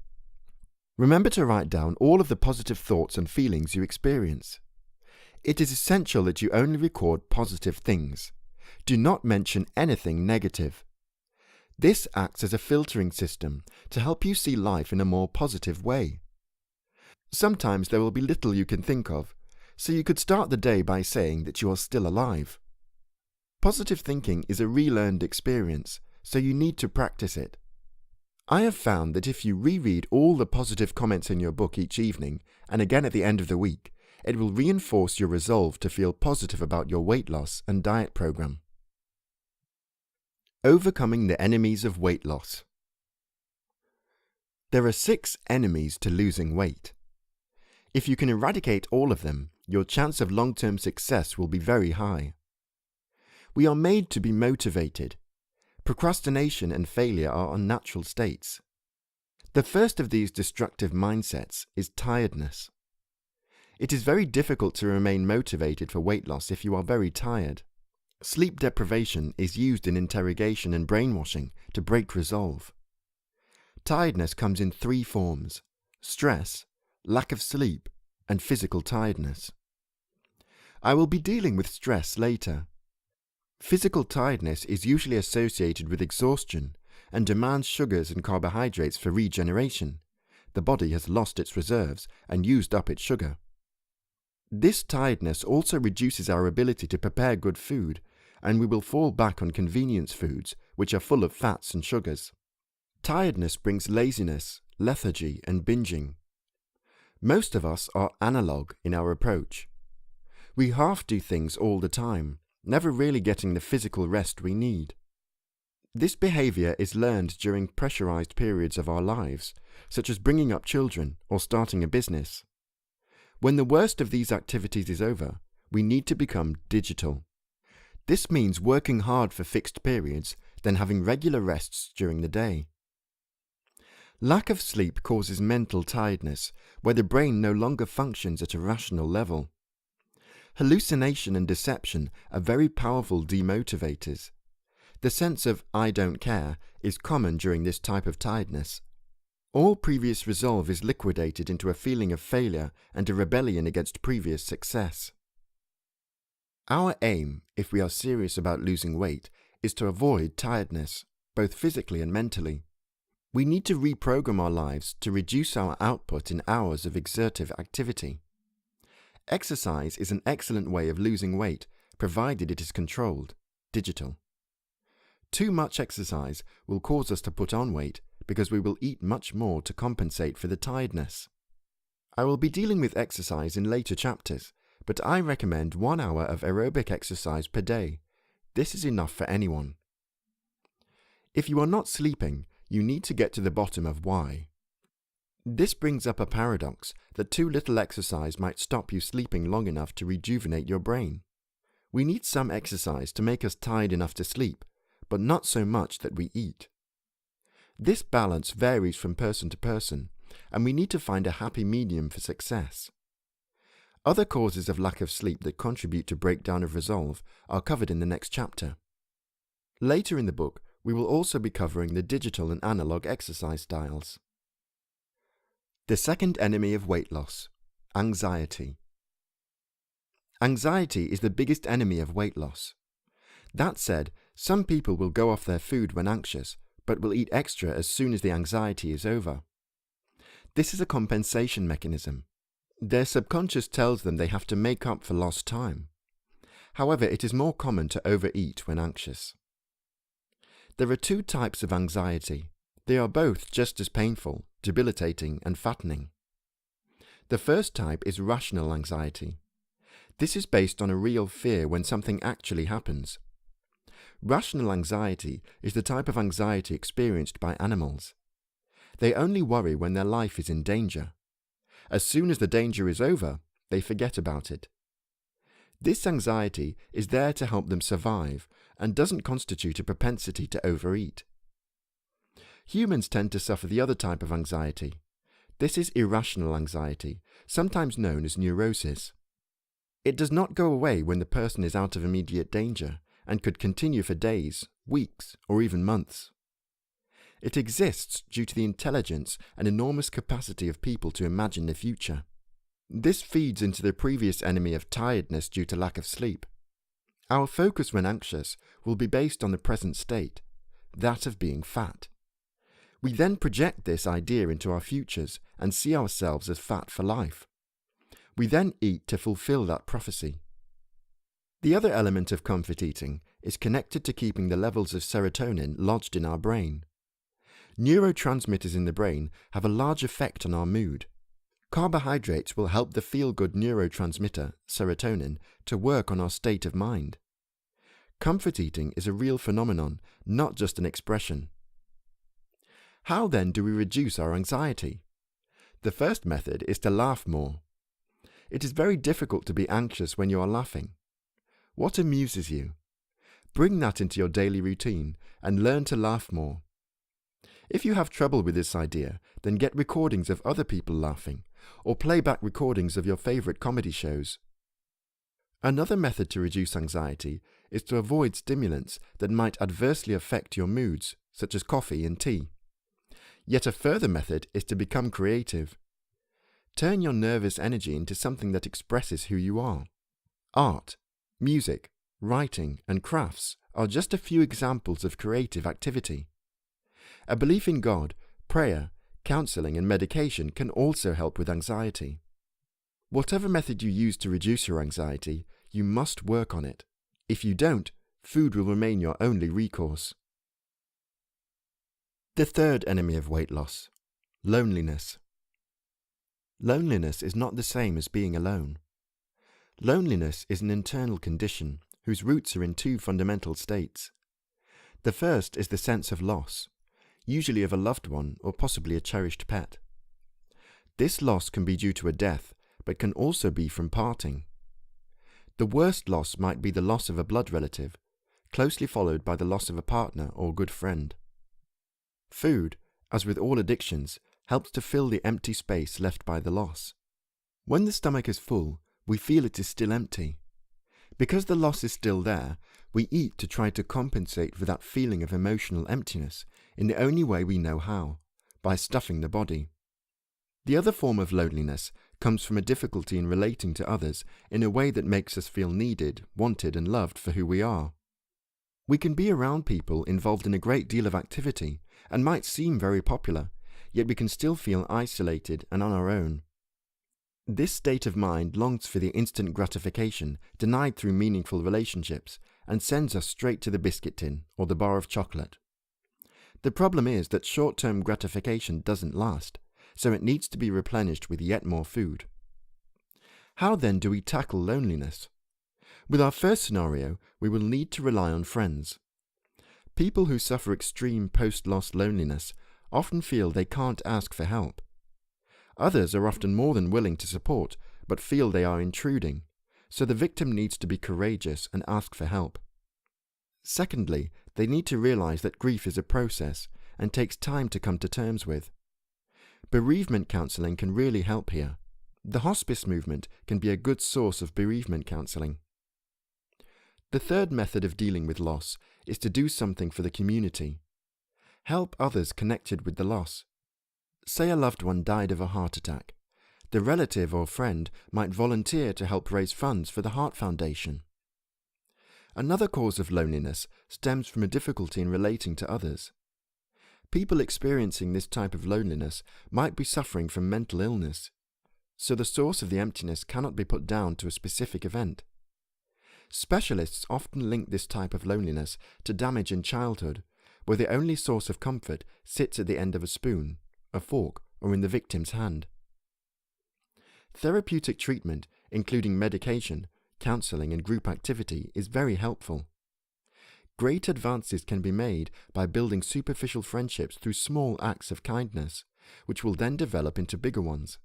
Remember to write down all of the positive thoughts and feelings you experience. It is essential that you only record positive things. Do not mention anything negative. This acts as a filtering system to help you see life in a more positive way. Sometimes there will be little you can think of, so you could start the day by saying that you are still alive. Positive thinking is a relearned experience, so you need to practice it. I have found that if you reread all the positive comments in your book each evening and again at the end of the week, It will reinforce your resolve to feel positive about your weight loss and diet program. Overcoming the enemies of weight loss. There are 6 enemies to losing weight. If you can eradicate all of them, your chance of long-term success will be very high. We are made to be motivated. Procrastination and failure are unnatural states. The first of these destructive mindsets is tiredness. It is very difficult to remain motivated for weight loss if you are very tired. Sleep deprivation is used in interrogation and brainwashing to break resolve. Tiredness comes in 3 forms: stress, lack of sleep, and physical tiredness. I will be dealing with stress later. Physical tiredness is usually associated with exhaustion and demands sugars and carbohydrates for regeneration. The body has lost its reserves and used up its sugar. This tiredness also reduces our ability to prepare good food, and we will fall back on convenience foods which are full of fats and sugars. Tiredness brings laziness, lethargy, and binging. Most of us are analog in our approach. We half do things all the time, never really getting the physical rest we need. This behavior is learned during pressurized periods of our lives, such as bringing up children or starting a business. When the worst of these activities is over, we need to become digital. This means working hard for fixed periods, then having regular rests during the day. Lack of sleep causes mental tiredness, where the brain no longer functions at a rational level. Hallucination and deception are very powerful demotivators. The sense of "I don't care" is common during this type of tiredness. All previous resolve is liquidated into a feeling of failure and a rebellion against previous success. Our aim, if we are serious about losing weight, is to avoid tiredness, both physically and mentally. We need to reprogram our lives to reduce our output in hours of exertive activity. Exercise is an excellent way of losing weight, provided it is controlled, digital. Too much exercise will cause us to put on weight because we will eat much more to compensate for the tiredness. I will be dealing with exercise in later chapters, but I recommend 1 hour of aerobic exercise per day. This is enough for anyone. If you are not sleeping, you need to get to the bottom of why. This brings up a paradox that too little exercise might stop you sleeping long enough to rejuvenate your brain. We need some exercise to make us tired enough to sleep, but not so much that we eat. This balance varies from person to person, and we need to find a happy medium for success. Other causes of lack of sleep that contribute to breakdown of resolve are covered in the next chapter. Later in the book, we will also be covering the digital and analog exercise styles. The second enemy of weight loss: anxiety. Anxiety is the biggest enemy of weight loss. That said, some people will go off their food when anxious, but will eat extra as soon as the anxiety is over. This is a compensation mechanism. Their subconscious tells them they have to make up for lost time. However, it is more common to overeat when anxious. There are 2 types of anxiety. They are both just as painful, debilitating, and fattening. The first type is rational anxiety. This is based on a real fear when something actually happens. Rational anxiety is the type of anxiety experienced by animals. They only worry when their life is in danger. As soon as the danger is over, they forget about it. This anxiety is there to help them survive and doesn't constitute a propensity to overeat. Humans tend to suffer the other type of anxiety. This is irrational anxiety, sometimes known as neurosis. It does not go away when the person is out of immediate danger and could continue for days, weeks, or even months. It exists due to the intelligence and enormous capacity of people to imagine the future. This feeds into the previous enemy of tiredness due to lack of sleep. Our focus when anxious will be based on the present state, that of being fat. We then project this idea into our futures and see ourselves as fat for life. We then eat to fulfill that prophecy. The other element of comfort eating is connected to keeping the levels of serotonin lodged in our brain. Neurotransmitters in the brain have a large effect on our mood. Carbohydrates will help the feel-good neurotransmitter, serotonin, to work on our state of mind. Comfort eating is a real phenomenon, not just an expression. How then do we reduce our anxiety? The first method is to laugh more. It is very difficult to be anxious when you are laughing. What amuses you? Bring that into your daily routine and learn to laugh more. If you have trouble with this idea, then get recordings of other people laughing, or play back recordings of your favorite comedy shows. Another method to reduce anxiety is to avoid stimulants that might adversely affect your moods, such as coffee and tea. Yet a further method is to become creative. Turn your nervous energy into something that expresses who you are. Art, music, writing, and crafts are just a few examples of creative activity. A belief in God, prayer, counseling, and medication can also help with anxiety. Whatever method you use to reduce your anxiety, you must work on it. If you don't, food will remain your only recourse. The third enemy of weight loss: loneliness. Loneliness is not the same as being alone. Loneliness is an internal condition whose roots are in two fundamental states. The first is the sense of loss, usually of a loved one or possibly a cherished pet. This loss can be due to a death, but can also be from parting. The worst loss might be the loss of a blood relative, closely followed by the loss of a partner or good friend. Food, as with all addictions, helps to fill the empty space left by the loss. When the stomach is full, we feel it is still empty. Because the loss is still there, we eat to try to compensate for that feeling of emotional emptiness in the only way we know how, by stuffing the body. The other form of loneliness comes from a difficulty in relating to others in a way that makes us feel needed, wanted, and loved for who we are. We can be around people involved in a great deal of activity and might seem very popular, yet we can still feel isolated and on our own. This state of mind longs for the instant gratification denied through meaningful relationships and sends us straight to the biscuit tin or the bar of chocolate. The problem is that short-term gratification doesn't last, so it needs to be replenished with yet more food. How then do we tackle loneliness? With our first scenario, we will need to rely on friends. People who suffer extreme post-loss loneliness often feel they can't ask for help. Others are often more than willing to support, but feel they are intruding, so the victim needs to be courageous and ask for help. Secondly, they need to realize that grief is a process and takes time to come to terms with. Bereavement counseling can really help here. The hospice movement can be a good source of bereavement counseling. The third method of dealing with loss is to do something for the community. Help others connected with the loss. Say a loved one died of a heart attack. The relative or friend might volunteer to help raise funds for the Heart Foundation. Another cause of loneliness stems from a difficulty in relating to others. People experiencing this type of loneliness might be suffering from mental illness, so the source of the emptiness cannot be put down to a specific event. Specialists often link this type of loneliness to damage in childhood, where the only source of comfort sits at the end of a spoon, a fork, or in the victim's hand. Therapeutic treatment, including medication, counseling, and group activity, is very helpful. Great advances can be made by building superficial friendships through small acts of kindness, which will then develop into bigger ones.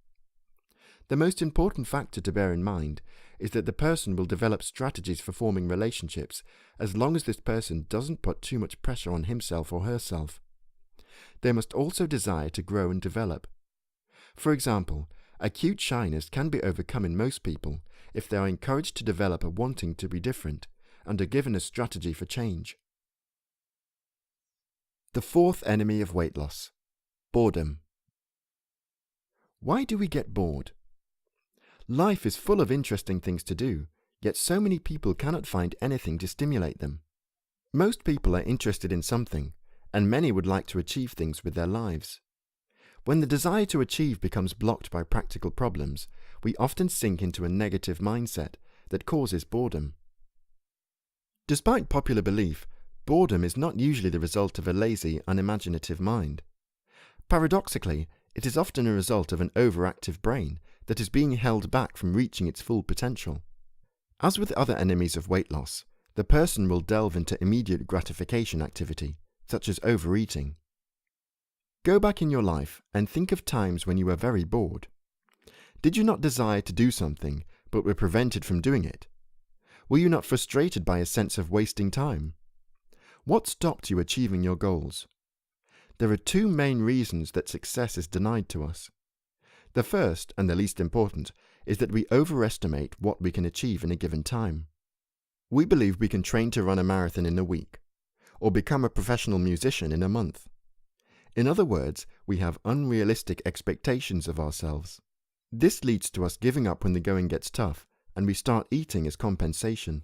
The most important factor to bear in mind is that the person will develop strategies for forming relationships as long as this person doesn't put too much pressure on himself or herself. They must also desire to grow and develop. For example, acute shyness can be overcome in most people if they are encouraged to develop a wanting to be different and are given a strategy for change. The fourth enemy of weight loss: boredom. Why do we get bored? Life is full of interesting things to do, yet so many people cannot find anything to stimulate them. Most people are interested in something, and many would like to achieve things with their lives. When the desire to achieve becomes blocked by practical problems, we often sink into a negative mindset that causes boredom. Despite popular belief, boredom is not usually the result of a lazy, unimaginative mind. Paradoxically, It is often a result of an overactive brain that is being held back from reaching its full potential. As with other enemies of weight loss, the person will delve into immediate gratification activity, such as overeating. Go back in your life and think of times when you were very bored. Did you not desire to do something, but were prevented from doing it? Were you not frustrated by a sense of wasting time? What stopped you achieving your goals? There are two main reasons that success is denied to us. The first, and the least important, is that we overestimate what we can achieve in a given time. We believe we can train to run a marathon in a week, or become a professional musician in a month. In other words, we have unrealistic expectations of ourselves. This leads to us giving up when the going gets tough, and we start eating as compensation.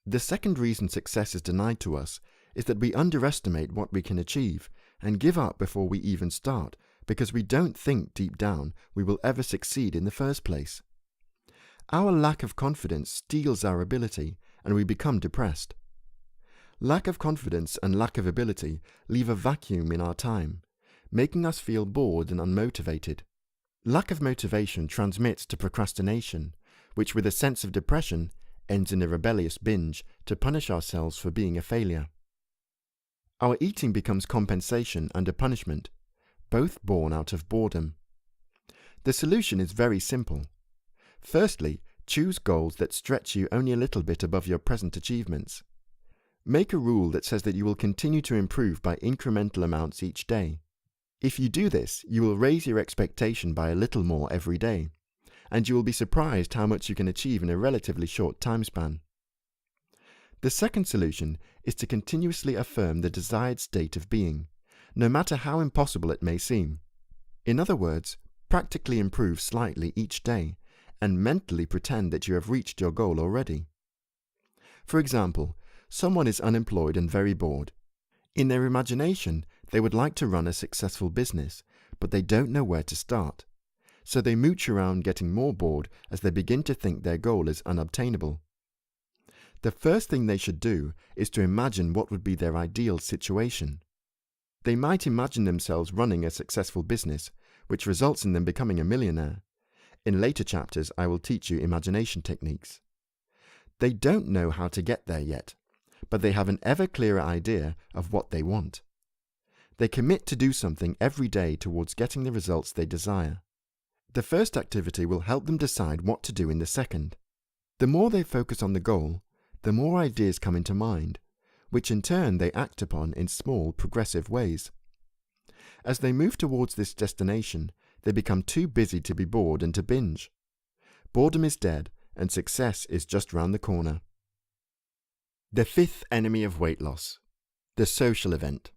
The second reason success is denied to us is that we underestimate what we can achieve and give up before we even start because we don't think deep down we will ever succeed in the first place. Our lack of confidence steals our ability and we become depressed. Lack of confidence and lack of ability leave a vacuum in our time, making us feel bored and unmotivated. Lack of motivation transmits to procrastination, which with a sense of depression ends in a rebellious binge to punish ourselves for being a failure. Our eating becomes compensation and a punishment, both born out of boredom. The solution is very simple. Firstly, choose goals that stretch you only a little bit above your present achievements. Make a rule that says that you will continue to improve by incremental amounts each day. If you do this, you will raise your expectation by a little more every day, and you will be surprised how much you can achieve in a relatively short time span. The second solution is to continuously affirm the desired state of being, no matter how impossible it may seem. In other words, practically improve slightly each day, and mentally pretend that you have reached your goal already. For example, someone is unemployed and very bored. In their imagination, they would like to run a successful business, but they don't know where to start. So they mooch around getting more bored as they begin to think their goal is unobtainable. The first thing they should do is to imagine what would be their ideal situation. They might imagine themselves running a successful business, which results in them becoming a millionaire. In later chapters, I will teach you imagination techniques. They don't know how to get there yet, but they have an ever clearer idea of what they want. They commit to do something every day towards getting the results they desire. The first activity will help them decide what to do in the second. The more they focus on the goal, the more ideas come into mind, which in turn they act upon in small, progressive ways. As they move towards this destination, they become too busy to be bored and to binge. Boredom is dead, and success is just round the corner. The fifth enemy of weight loss: the social event.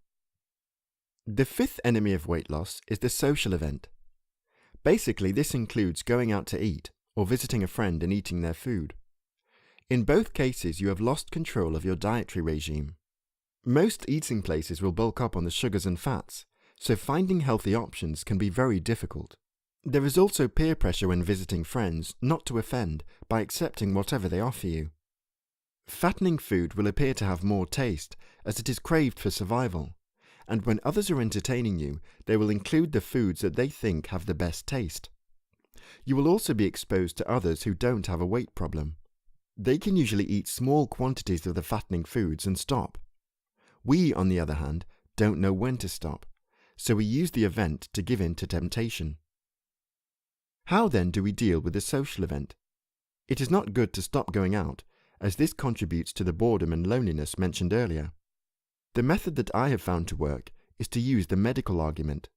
The fifth enemy of weight loss is the social event. Basically, this includes going out to eat or visiting a friend and eating their food. In both cases, you have lost control of your dietary regime. Most eating places will bulk up on the sugars and fats, so finding healthy options can be very difficult. There is also peer pressure when visiting friends not to offend by accepting whatever they offer you. Fattening food will appear to have more taste as it is craved for survival, and when others are entertaining you, they will include the foods that they think have the best taste. You will also be exposed to others who don't have a weight problem. They can usually eat small quantities of the fattening foods and stop. We, on the other hand, don't know when to stop, so we use the event to give in to temptation. How then do we deal with the social event? It is not good to stop going out, as this contributes to the boredom and loneliness mentioned earlier. The method that I have found to work is to use the medical argument.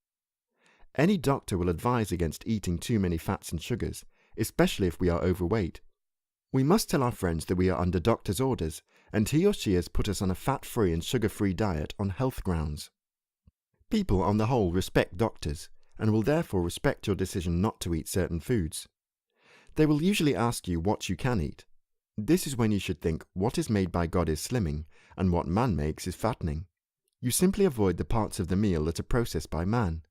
Any doctor will advise against eating too many fats and sugars, especially if we are overweight. We must tell our friends that we are under doctor's orders, and he or she has put us on a fat-free and sugar-free diet on health grounds. People on the whole respect doctors, and will therefore respect your decision not to eat certain foods. They will usually ask you what you can eat. This is when you should think what is made by God is slimming, and what man makes is fattening. You simply avoid the parts of the meal that are processed by man.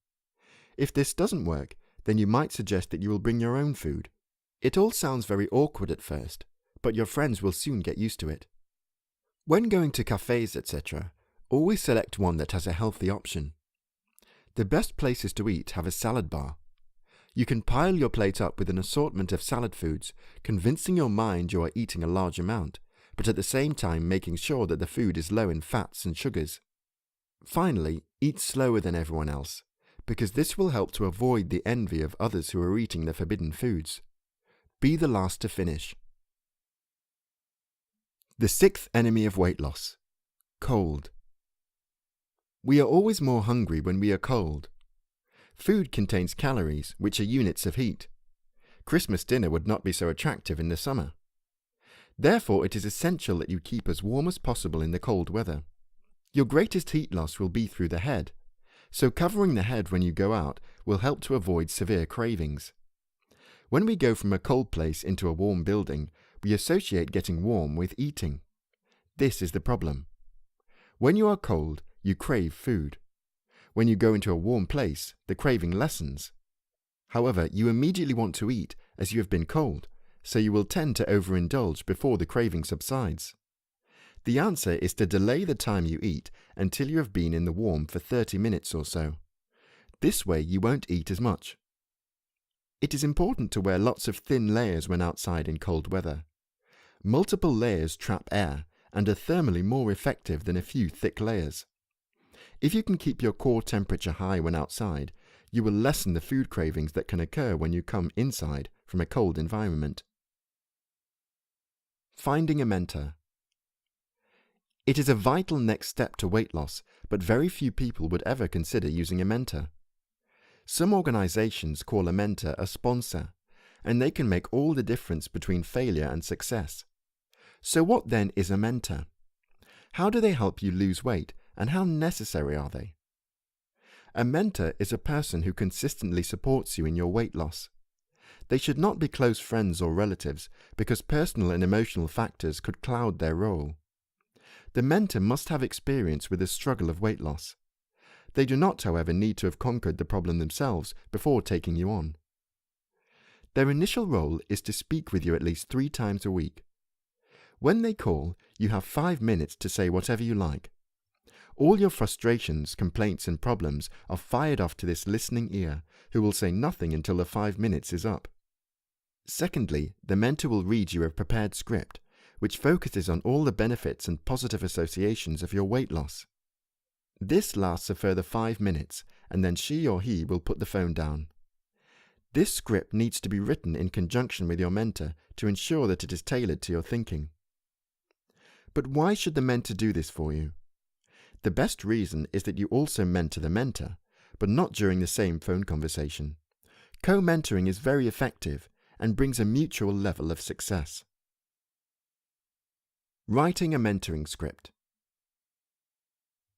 If this doesn't work, then you might suggest that you will bring your own food. It all sounds very awkward at first, but your friends will soon get used to it. When going to cafes, etc., always select one that has a healthy option. The best places to eat have a salad bar. You can pile your plate up with an assortment of salad foods, convincing your mind you are eating a large amount, but at the same time making sure that the food is low in fats and sugars. Finally, eat slower than everyone else, because this will help to avoid the envy of others who are eating the forbidden foods. Be the last to finish. The sixth enemy of weight loss: cold. We are always more hungry when we are cold. Food contains calories, which are units of heat. Christmas dinner would not be so attractive in the summer. Therefore, it is essential that you keep as warm as possible in the cold weather. Your greatest heat loss will be through the head, so covering the head when you go out will help to avoid severe cravings. When we go from a cold place into a warm building, we associate getting warm with eating. This is the problem. When you are cold, you crave food. When you go into a warm place, the craving lessens. However, you immediately want to eat as you have been cold, so you will tend to overindulge before the craving subsides. The answer is to delay the time you eat until you have been in the warm for 30 minutes or so. This way you won't eat as much. It is important to wear lots of thin layers when outside in cold weather. Multiple layers trap air and are thermally more effective than a few thick layers. If you can keep your core temperature high when outside, you will lessen the food cravings that can occur when you come inside from a cold environment. Finding a mentor. It is a vital next step to weight loss, but very few people would ever consider using a mentor. Some organizations call a mentor a sponsor, and they can make all the difference between failure and success. So what then is a mentor? How do they help you lose weight, and how necessary are they? A mentor is a person who consistently supports you in your weight loss. They should not be close friends or relatives, because personal and emotional factors could cloud their role. The mentor must have experience with the struggle of weight loss. They do not, however, need to have conquered the problem themselves before taking you on. Their initial role is to speak with you at least 3 times a week. When they call, you have 5 minutes to say whatever you like. All your frustrations, complaints and problems are fired off to this listening ear, who will say nothing until the 5 minutes is up. Secondly, the mentor will read you a prepared script, which focuses on all the benefits and positive associations of your weight loss. This lasts a further 5 minutes, and then she or he will put the phone down. This script needs to be written in conjunction with your mentor to ensure that it is tailored to your thinking. But why should the mentor do this for you? The best reason is that you also mentor the mentor, but not during the same phone conversation. Co-mentoring is very effective and brings a mutual level of success. Writing a mentoring script.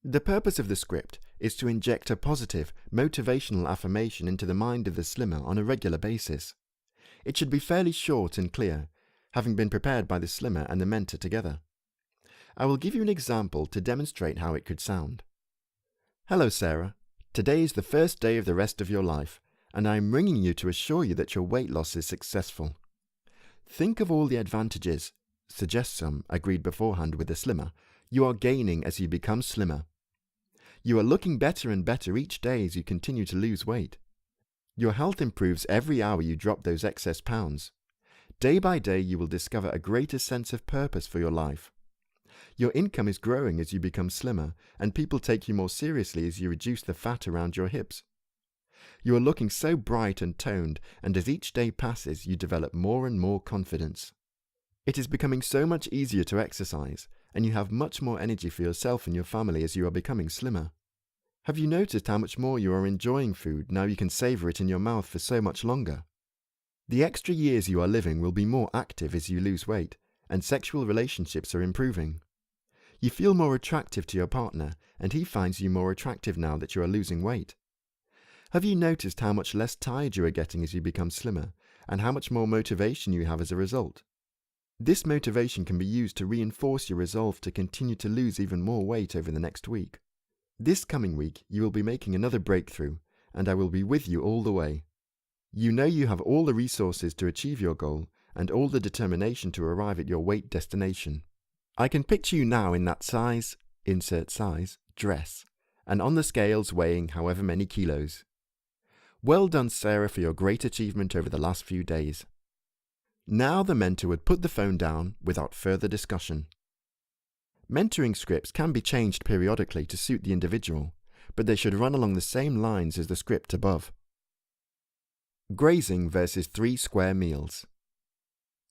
The purpose of the script is to inject a positive, motivational affirmation into the mind of the slimmer on a regular basis. It should be fairly short and clear, having been prepared by the slimmer and the mentor together. I will give you an example to demonstrate how it could sound. Hello, Sarah. Today is the first day of the rest of your life, and I am ringing you to assure you that your weight loss is successful. Think of all the advantages, suggest some agreed beforehand with the slimmer, you are gaining as you become slimmer. You are looking better and better each day as you continue to lose weight. Your health improves every hour you drop those excess pounds. Day by day you will discover a greater sense of purpose for your life. Your income is growing as you become slimmer, and people take you more seriously as you reduce the fat around your hips. You are looking so bright and toned, and as each day passes you develop more and more confidence. It is becoming so much easier to exercise, and you have much more energy for yourself and your family as you are becoming slimmer. Have you noticed how much more you are enjoying food now you can savor it in your mouth for so much longer? The extra years you are living will be more active as you lose weight, and sexual relationships are improving. You feel more attractive to your partner, and he finds you more attractive now that you are losing weight. Have you noticed how much less tired you are getting as you become slimmer, and how much more motivation you have as a result? This motivation can be used to reinforce your resolve to continue to lose even more weight over the next week. This coming week, you will be making another breakthrough, and I will be with you all the way. You know you have all the resources to achieve your goal, and all the determination to arrive at your weight destination. I can picture you now in that size, insert size, dress, and on the scales weighing however many kilos. Well done, Sarah, for your great achievement over the last few days. Now the mentor would put the phone down without further discussion. Mentoring scripts can be changed periodically to suit the individual, but they should run along the same lines as the script above. Grazing versus 3 square meals.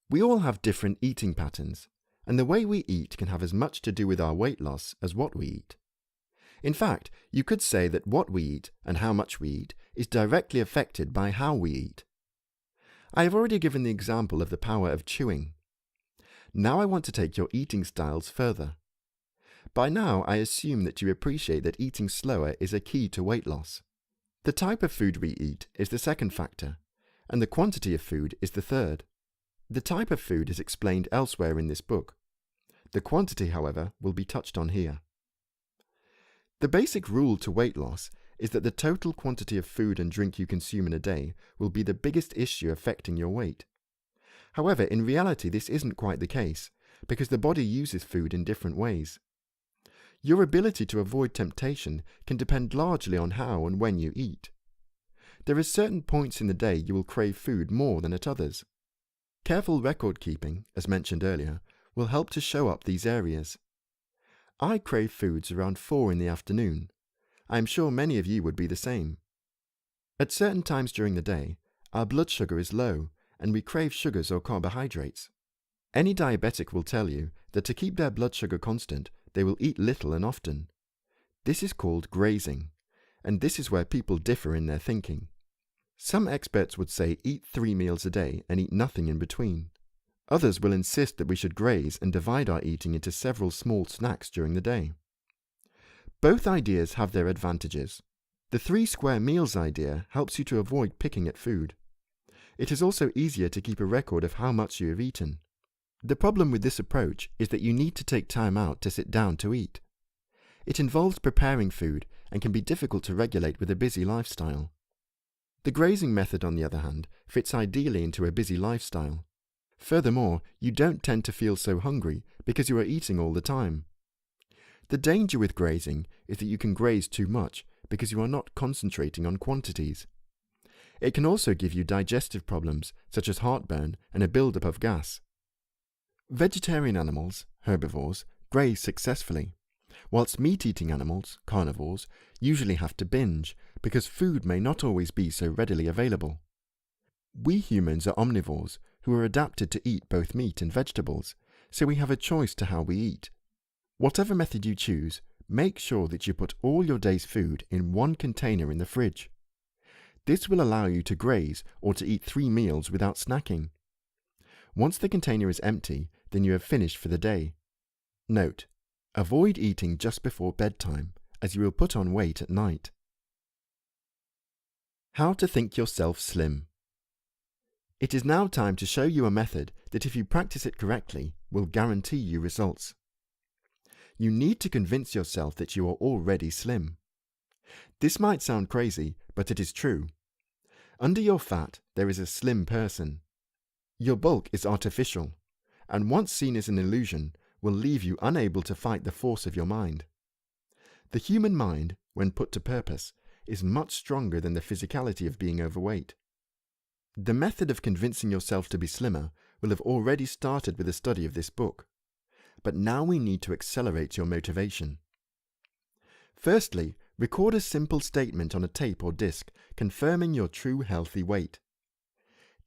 We all have different eating patterns, and the way we eat can have as much to do with our weight loss as what we eat. In fact, you could say that what we eat and how much we eat is directly affected by how we eat. I have already given the example of the power of chewing. Now I want to take your eating styles further. By now, I assume that you appreciate that eating slower is a key to weight loss. The type of food we eat is the second factor, and the quantity of food is the third. The type of food is explained elsewhere in this book. The quantity, however, will be touched on here. The basic rule to weight loss is that the total quantity of food and drink you consume in a day will be the biggest issue affecting your weight. However, in reality, this isn't quite the case, because the body uses food in different ways. Your ability to avoid temptation can depend largely on how and when you eat. There are certain points in the day you will crave food more than at others. Careful record keeping, as mentioned earlier, will help to show up these areas. I crave foods around 4 in the afternoon. I am sure many of you would be the same. At certain times during the day, our blood sugar is low and we crave sugars or carbohydrates. Any diabetic will tell you that to keep their blood sugar constant, they will eat little and often. This is called grazing, and this is where people differ in their thinking. Some experts would say eat 3 meals a day and eat nothing in between. Others will insist that we should graze and divide our eating into several small snacks during the day. Both ideas have their advantages. The 3 square meals idea helps you to avoid picking at food. It is also easier to keep a record of how much you have eaten. The problem with this approach is that you need to take time out to sit down to eat. It involves preparing food and can be difficult to regulate with a busy lifestyle. The grazing method, on the other hand, fits ideally into a busy lifestyle. Furthermore, you don't tend to feel so hungry because you are eating all the time. The danger with grazing is that you can graze too much because you are not concentrating on quantities. It can also give you digestive problems such as heartburn and a buildup of gas. Vegetarian animals, herbivores, graze successfully, whilst meat-eating animals, carnivores, usually have to binge because food may not always be so readily available. We humans are omnivores who are adapted to eat both meat and vegetables, so we have a choice to how we eat. Whatever method you choose, make sure that you put all your day's food in one container in the fridge. This will allow you to graze or to eat 3 meals without snacking. Once the container is empty, then you have finished for the day. Note: avoid eating just before bedtime, as you will put on weight at night. How to think yourself slim. It is now time to show you a method that, if you practice it correctly, will guarantee you results. You need to convince yourself that you are already slim. This might sound crazy, but it is true. Under your fat, there is a slim person. Your bulk is artificial, and once seen as an illusion, will leave you unable to fight the force of your mind. The human mind, when put to purpose, is much stronger than the physicality of being overweight. The method of convincing yourself to be slimmer will have already started with a study of this book, but now we need to accelerate your motivation. Firstly, record a simple statement on a tape or disc confirming your true healthy weight.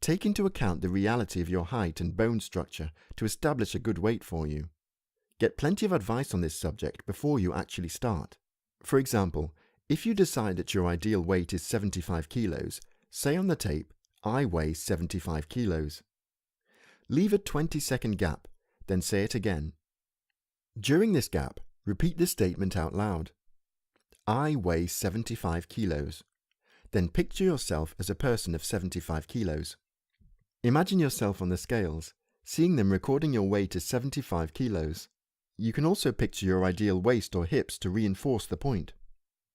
Take into account the reality of your height and bone structure to establish a good weight for you. Get plenty of advice on this subject before you actually start. For example, if you decide that your ideal weight is 75 kilos, say on the tape, "I weigh 75 kilos." Leave a 20-second gap, then say it again. During this gap, repeat the statement out loud. "I weigh 75 kilos." Then picture yourself as a person of 75 kilos. Imagine yourself on the scales, seeing them recording your weight as 75 kilos. You can also picture your ideal waist or hips to reinforce the point.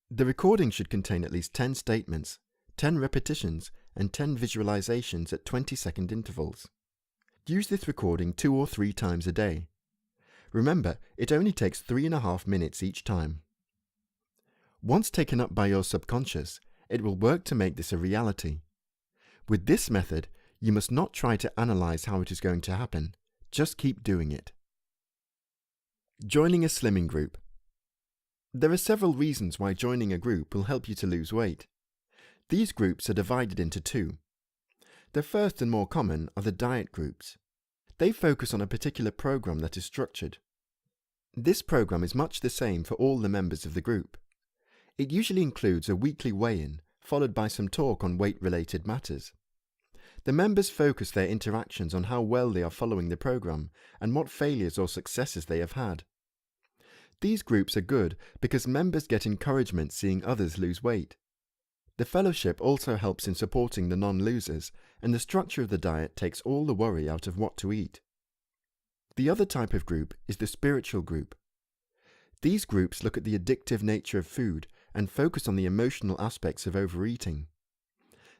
The recording should contain at least 10 statements, 10 repetitions, and 10 visualizations at 20-second intervals. Use this recording 2 or 3 times a day. Remember, it only takes 3.5 minutes each time. Once taken up by your subconscious, it will work to make this a reality. With this method, you must not try to analyze how it is going to happen. Just keep doing it. Joining a slimming group. There are several reasons why joining a group will help you to lose weight. These groups are divided into two. The first and more common are the diet groups. They focus on a particular program that is structured. This program is much the same for all the members of the group. It usually includes a weekly weigh-in, followed by some talk on weight-related matters. The members focus their interactions on how well they are following the program and what failures or successes they have had. These groups are good because members get encouragement seeing others lose weight. The fellowship also helps in supporting the non-losers, and the structure of the diet takes all the worry out of what to eat. The other type of group is the spiritual group. These groups look at the addictive nature of food and focus on the emotional aspects of overeating.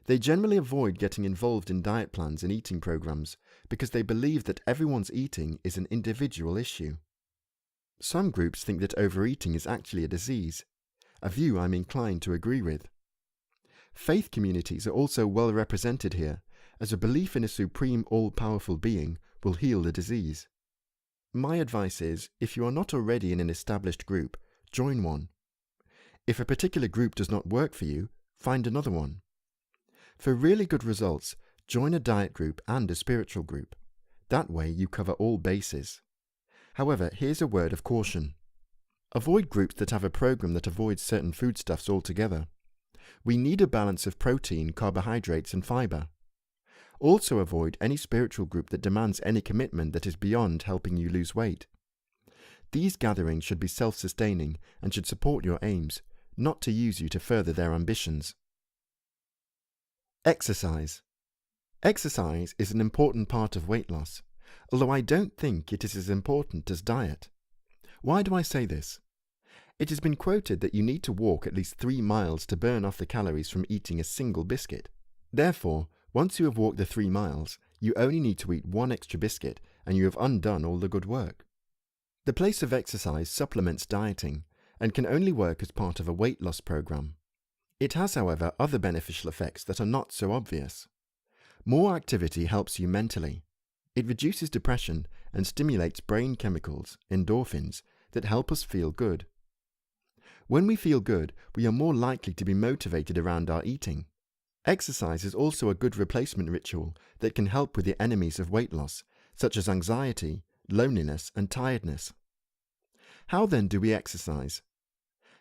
They generally avoid getting involved in diet plans and eating programs because they believe that everyone's eating is an individual issue. Some groups think that overeating is actually a disease, a view I'm inclined to agree with. Faith communities are also well represented here, as a belief in a supreme all-powerful being will heal the disease. My advice is, if you are not already in an established group, join one. If a particular group does not work for you, find another one. For really good results, join a diet group and a spiritual group. That way you cover all bases. However, here's a word of caution. Avoid groups that have a program that avoids certain foodstuffs altogether. We need a balance of protein, carbohydrates and fiber. Also avoid any spiritual group that demands any commitment that is beyond helping you lose weight. These gatherings should be self-sustaining and should support your aims, not to use you to further their ambitions. Exercise. Exercise is an important part of weight loss, although I don't think it is as important as diet. Why do I say this? It has been quoted that you need to walk at least 3 miles to burn off the calories from eating a single biscuit. Therefore, once you have walked the 3 miles, you only need to eat 1 extra biscuit and you have undone all the good work. The place of exercise supplements dieting and can only work as part of a weight loss program. It has, however, other beneficial effects that are not so obvious. More activity helps you mentally. It reduces depression and stimulates brain chemicals, endorphins, that help us feel good. When we feel good, we are more likely to be motivated around our eating. Exercise is also a good replacement ritual that can help with the enemies of weight loss, such as anxiety, loneliness, and tiredness. How then do we exercise?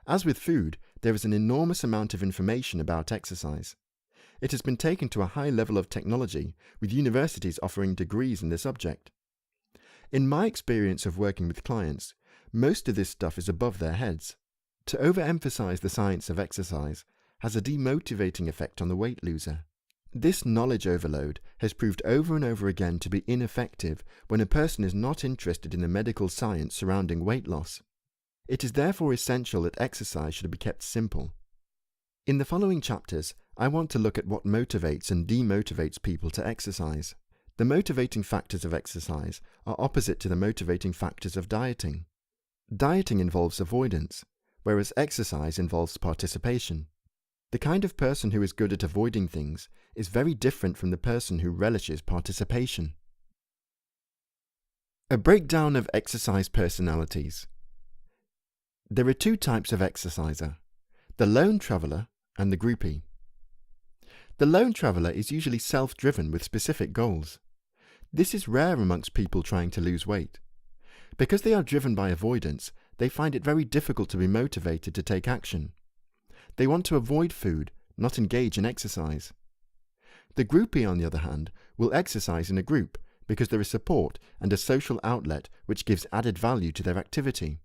As with food, there is an enormous amount of information about exercise. It has been taken to a high level of technology, with universities offering degrees in the subject. In my experience of working with clients, most of this stuff is above their heads. To overemphasize the science of exercise has a demotivating effect on the weight loser. This knowledge overload has proved over and over again to be ineffective when a person is not interested in the medical science surrounding weight loss. It is therefore essential that exercise should be kept simple. In the following chapters, I want to look at what motivates and demotivates people to exercise. The motivating factors of exercise are opposite to the motivating factors of dieting. Dieting involves avoidance, whereas exercise involves participation. The kind of person who is good at avoiding things is very different from the person who relishes participation. A breakdown of exercise personalities. There are 2 types of exerciser, the lone traveller and the groupie. The lone traveller is usually self-driven with specific goals. This is rare amongst people trying to lose weight. Because they are driven by avoidance, they find it very difficult to be motivated to take action. They want to avoid food, not engage in exercise. The groupie, on the other hand, will exercise in a group because there is support and a social outlet which gives added value to their activity.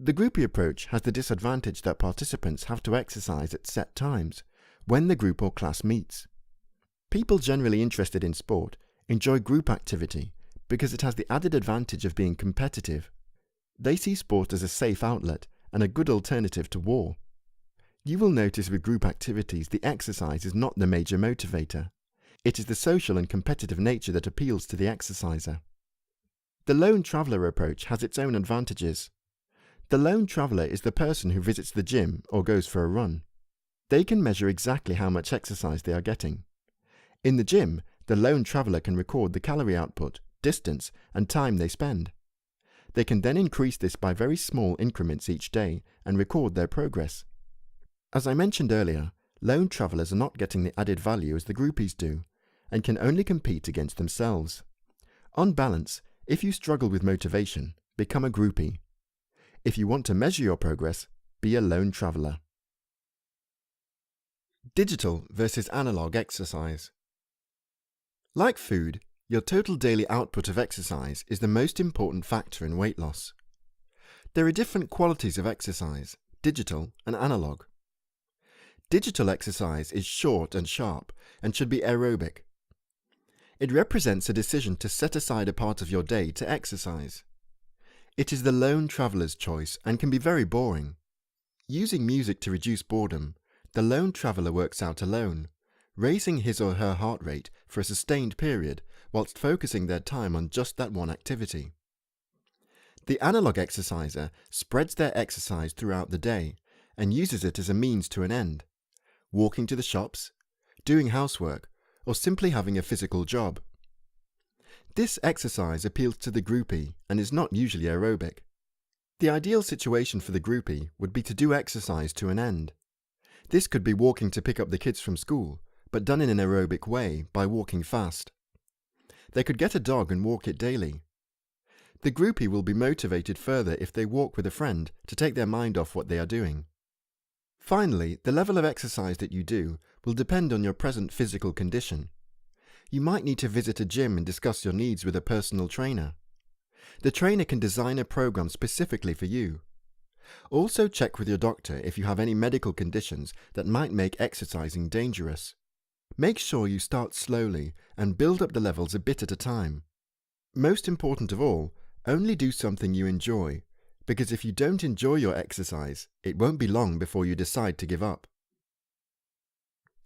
The groupie approach has the disadvantage that participants have to exercise at set times, when the group or class meets. People generally interested in sport enjoy group activity because it has the added advantage of being competitive. They see sport as a safe outlet and a good alternative to war. You will notice with group activities the exercise is not the major motivator. It is the social and competitive nature that appeals to the exerciser. The lone traveller approach has its own advantages. The lone traveller is the person who visits the gym or goes for a run. They can measure exactly how much exercise they are getting. In the gym, the lone traveller can record the calorie output, distance, and time they spend. They can then increase this by very small increments each day and record their progress. As I mentioned earlier, lone travellers are not getting the added value as the groupies do, and can only compete against themselves. On balance, if you struggle with motivation, become a groupie. If you want to measure your progress, be a lone traveller. Digital versus analog exercise. Like food, your total daily output of exercise is the most important factor in weight loss. There are different qualities of exercise, digital and analog. Digital exercise is short and sharp and should be aerobic. It represents a decision to set aside a part of your day to exercise. It is the lone traveller's choice and can be very boring. Using music to reduce boredom, the lone traveller works out alone, raising his or her heart rate for a sustained period whilst focusing their time on just that one activity. The analog exerciser spreads their exercise throughout the day and uses it as a means to an end, walking to the shops, doing housework, or simply having a physical job. This exercise appeals to the groupie and is not usually aerobic. The ideal situation for the groupie would be to do exercise to an end. This could be walking to pick up the kids from school, but done in an aerobic way by walking fast. They could get a dog and walk it daily. The groupie will be motivated further if they walk with a friend to take their mind off what they are doing. Finally, the level of exercise that you do will depend on your present physical condition. You might need to visit a gym and discuss your needs with a personal trainer. The trainer can design a program specifically for you. Also check with your doctor if you have any medical conditions that might make exercising dangerous. Make sure you start slowly and build up the levels a bit at a time. Most important of all, only do something you enjoy, because if you don't enjoy your exercise, it won't be long before you decide to give up.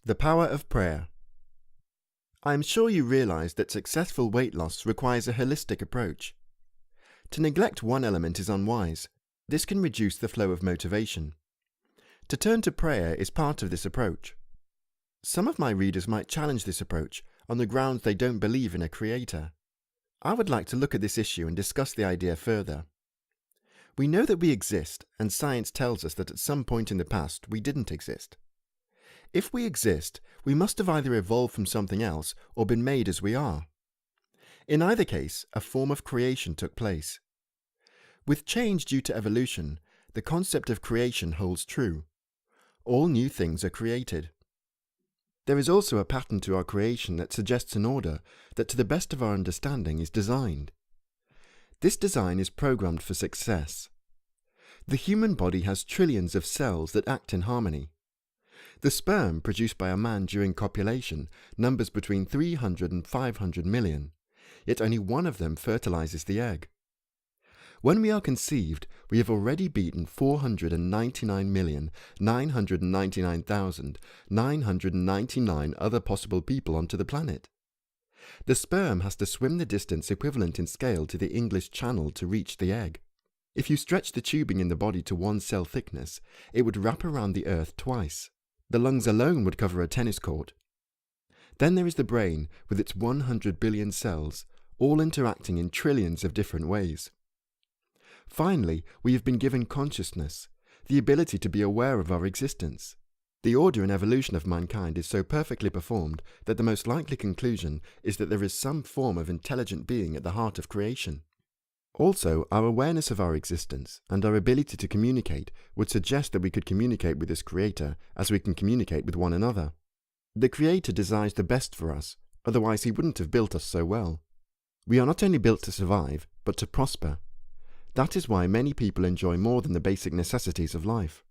The power of prayer. I am sure you realize that successful weight loss requires a holistic approach. To neglect one element is unwise. This can reduce the flow of motivation. To turn to prayer is part of this approach. Some of my readers might challenge this approach on the grounds they don't believe in a creator. I would like to look at this issue and discuss the idea further. We know that we exist, and science tells us that at some point in the past we didn't exist. If we exist, we must have either evolved from something else or been made as we are. In either case, a form of creation took place. With change due to evolution, the concept of creation holds true. All new things are created. There is also a pattern to our creation that suggests an order that, to the best of our understanding, is designed. This design is programmed for success. The human body has trillions of cells that act in harmony. The sperm produced by a man during copulation numbers between 300 and 500 million, yet only one of them fertilizes the egg. When we are conceived, we have already beaten 499,999,999 other possible people onto the planet. The sperm has to swim the distance equivalent in scale to the English Channel to reach the egg. If you stretch the tubing in the body to 1 cell thickness, it would wrap around the Earth twice. The lungs alone would cover a tennis court. Then there is the brain with its 100 billion cells, all interacting in trillions of different ways. Finally, we have been given consciousness, the ability to be aware of our existence. The order and evolution of mankind is so perfectly performed that the most likely conclusion is that there is some form of intelligent being at the heart of creation. Also, our awareness of our existence and our ability to communicate would suggest that we could communicate with this Creator as we can communicate with one another. The Creator desires the best for us, otherwise He wouldn't have built us so well. We are not only built to survive, but to prosper. That is why many people enjoy more than the basic necessities of life.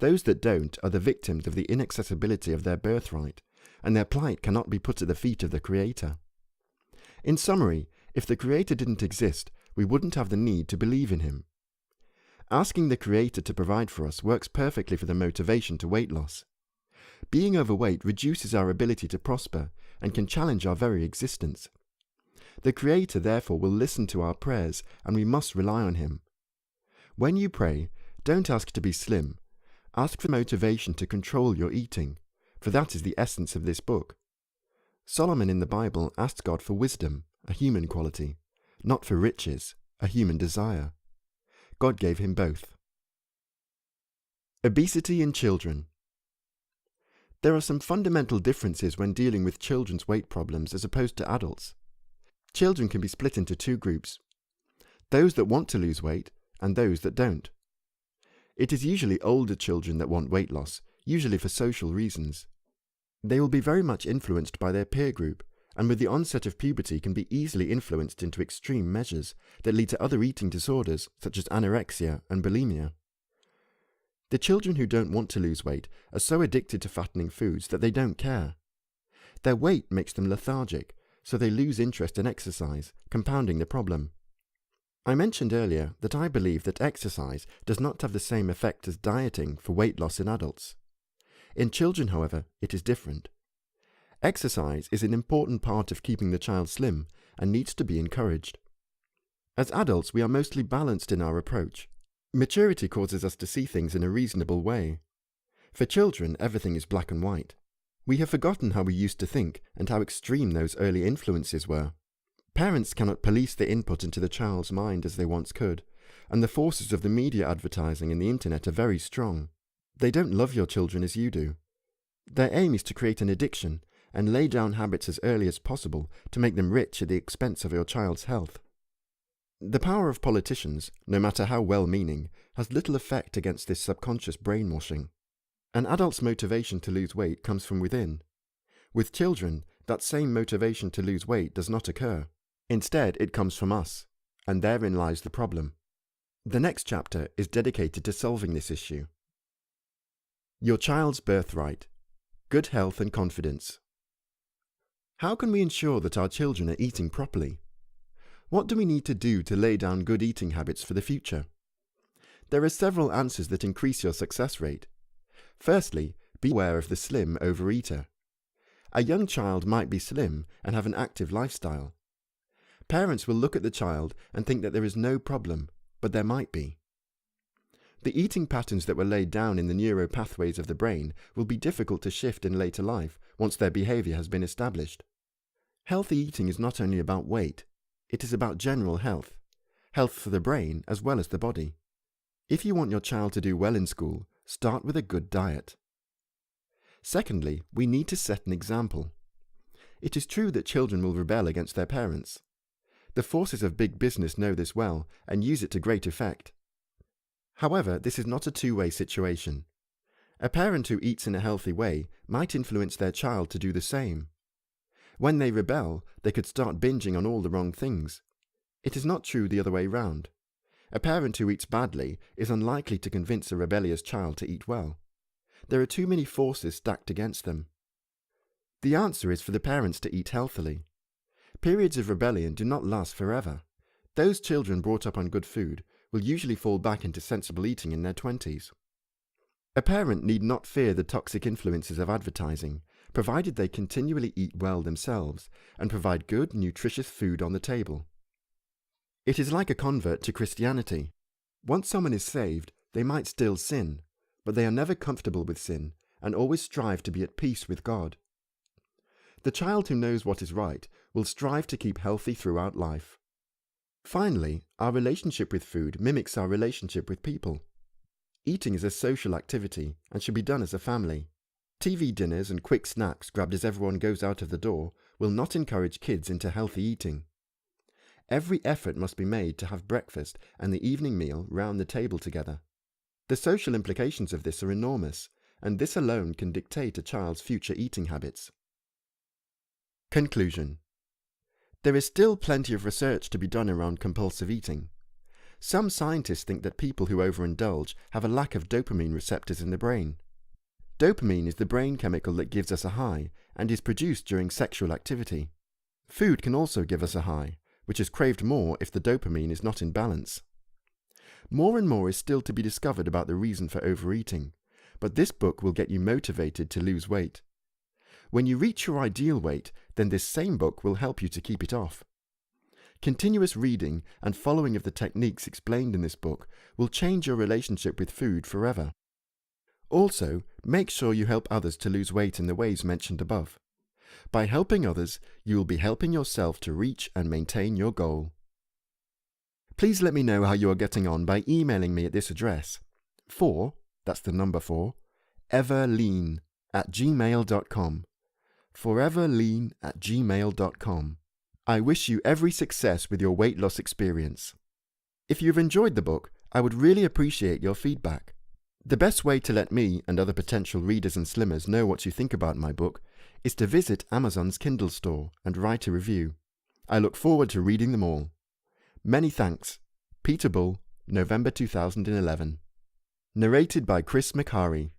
Those that don't are the victims of the inaccessibility of their birthright, and their plight cannot be put at the feet of the Creator. In summary, if the Creator didn't exist, we wouldn't have the need to believe in Him. Asking the Creator to provide for us works perfectly for the motivation to weight loss. Being overweight reduces our ability to prosper and can challenge our very existence. The Creator therefore will listen to our prayers, and we must rely on Him. When you pray, don't ask to be slim. Ask for motivation to control your eating, for that is the essence of this book. Solomon in the Bible asked God for wisdom, a human quality, not for riches, a human desire. God gave him both. Obesity in children. There are some fundamental differences when dealing with children's weight problems as opposed to adults. Children can be split into two groups: those that want to lose weight and those that don't. It is usually older children that want weight loss, usually for social reasons. They will be very much influenced by their peer group, and with the onset of puberty can be easily influenced into extreme measures that lead to other eating disorders such as anorexia and bulimia. The children who don't want to lose weight are so addicted to fattening foods that they don't care. Their weight makes them lethargic, so they lose interest in exercise, compounding the problem. I mentioned earlier that I believe that exercise does not have the same effect as dieting for weight loss in adults. In children, however, it is different. Exercise is an important part of keeping the child slim and needs to be encouraged. As adults, we are mostly balanced in our approach. Maturity causes us to see things in a reasonable way. For children, everything is black and white. We have forgotten how we used to think and how extreme those early influences were. Parents cannot police the input into the child's mind as they once could, and the forces of the media advertising and the internet are very strong. They don't love your children as you do. Their aim is to create an addiction and lay down habits as early as possible to make them rich at the expense of your child's health. The power of politicians, no matter how well-meaning, has little effect against this subconscious brainwashing. An adult's motivation to lose weight comes from within. With children, that same motivation to lose weight does not occur. Instead, it comes from us, and therein lies the problem. The next chapter is dedicated to solving this issue. Your child's birthright. Good health and confidence. How can we ensure that our children are eating properly? What do we need to do to lay down good eating habits for the future? There are several answers that increase your success rate. Firstly, be aware of the slim overeater. A young child might be slim and have an active lifestyle. Parents will look at the child and think that there is no problem, but there might be. The eating patterns that were laid down in the neural pathways of the brain will be difficult to shift in later life once their behavior has been established. Healthy eating is not only about weight, it is about general health for the brain as well as the body. If you want your child to do well in school, start with a good diet. Secondly, we need to set an example. It is true that children will rebel against their parents. The forces of big business know this well and use it to great effect. However, this is not a two-way situation. A parent who eats in a healthy way might influence their child to do the same. When they rebel, they could start binging on all the wrong things. It is not true the other way round. A parent who eats badly is unlikely to convince a rebellious child to eat well. There are too many forces stacked against them. The answer is for the parents to eat healthily. Periods of rebellion do not last forever. Those children brought up on good food will usually fall back into sensible eating in their 20s. A parent need not fear the toxic influences of advertising, provided they continually eat well themselves and provide good, nutritious food on the table. It is like a convert to Christianity. Once someone is saved, they might still sin, but they are never comfortable with sin and always strive to be at peace with God. The child who knows what is right will strive to keep healthy throughout life. Finally, our relationship with food mimics our relationship with people. Eating is a social activity and should be done as a family. TV dinners and quick snacks grabbed as everyone goes out of the door will not encourage kids into healthy eating. Every effort must be made to have breakfast and the evening meal round the table together. The social implications of this are enormous, and this alone can dictate a child's future eating habits. Conclusion. There is still plenty of research to be done around compulsive eating. Some scientists think that people who overindulge have a lack of dopamine receptors in the brain. Dopamine is the brain chemical that gives us a high and is produced during sexual activity. Food can also give us a high, which is craved more if the dopamine is not in balance. More and more is still to be discovered about the reason for overeating, but this book will get you motivated to lose weight. When you reach your ideal weight, then this same book will help you to keep it off. Continuous reading and following of the techniques explained in this book will change your relationship with food forever. Also, make sure you help others to lose weight in the ways mentioned above. By helping others, you will be helping yourself to reach and maintain your goal. Please let me know how you are getting on by emailing me at this address, 4, that's the number 4, everlean@gmail.com. foreverlean@gmail.com. I wish you every success with your weight loss experience. If you've enjoyed the book, I would really appreciate your feedback. The best way to let me and other potential readers and slimmers know what you think about my book is to visit Amazon's Kindle store and write a review. I look forward to reading them all. Many thanks. Peter Bull, November 2011. Narrated by Chris McHarry.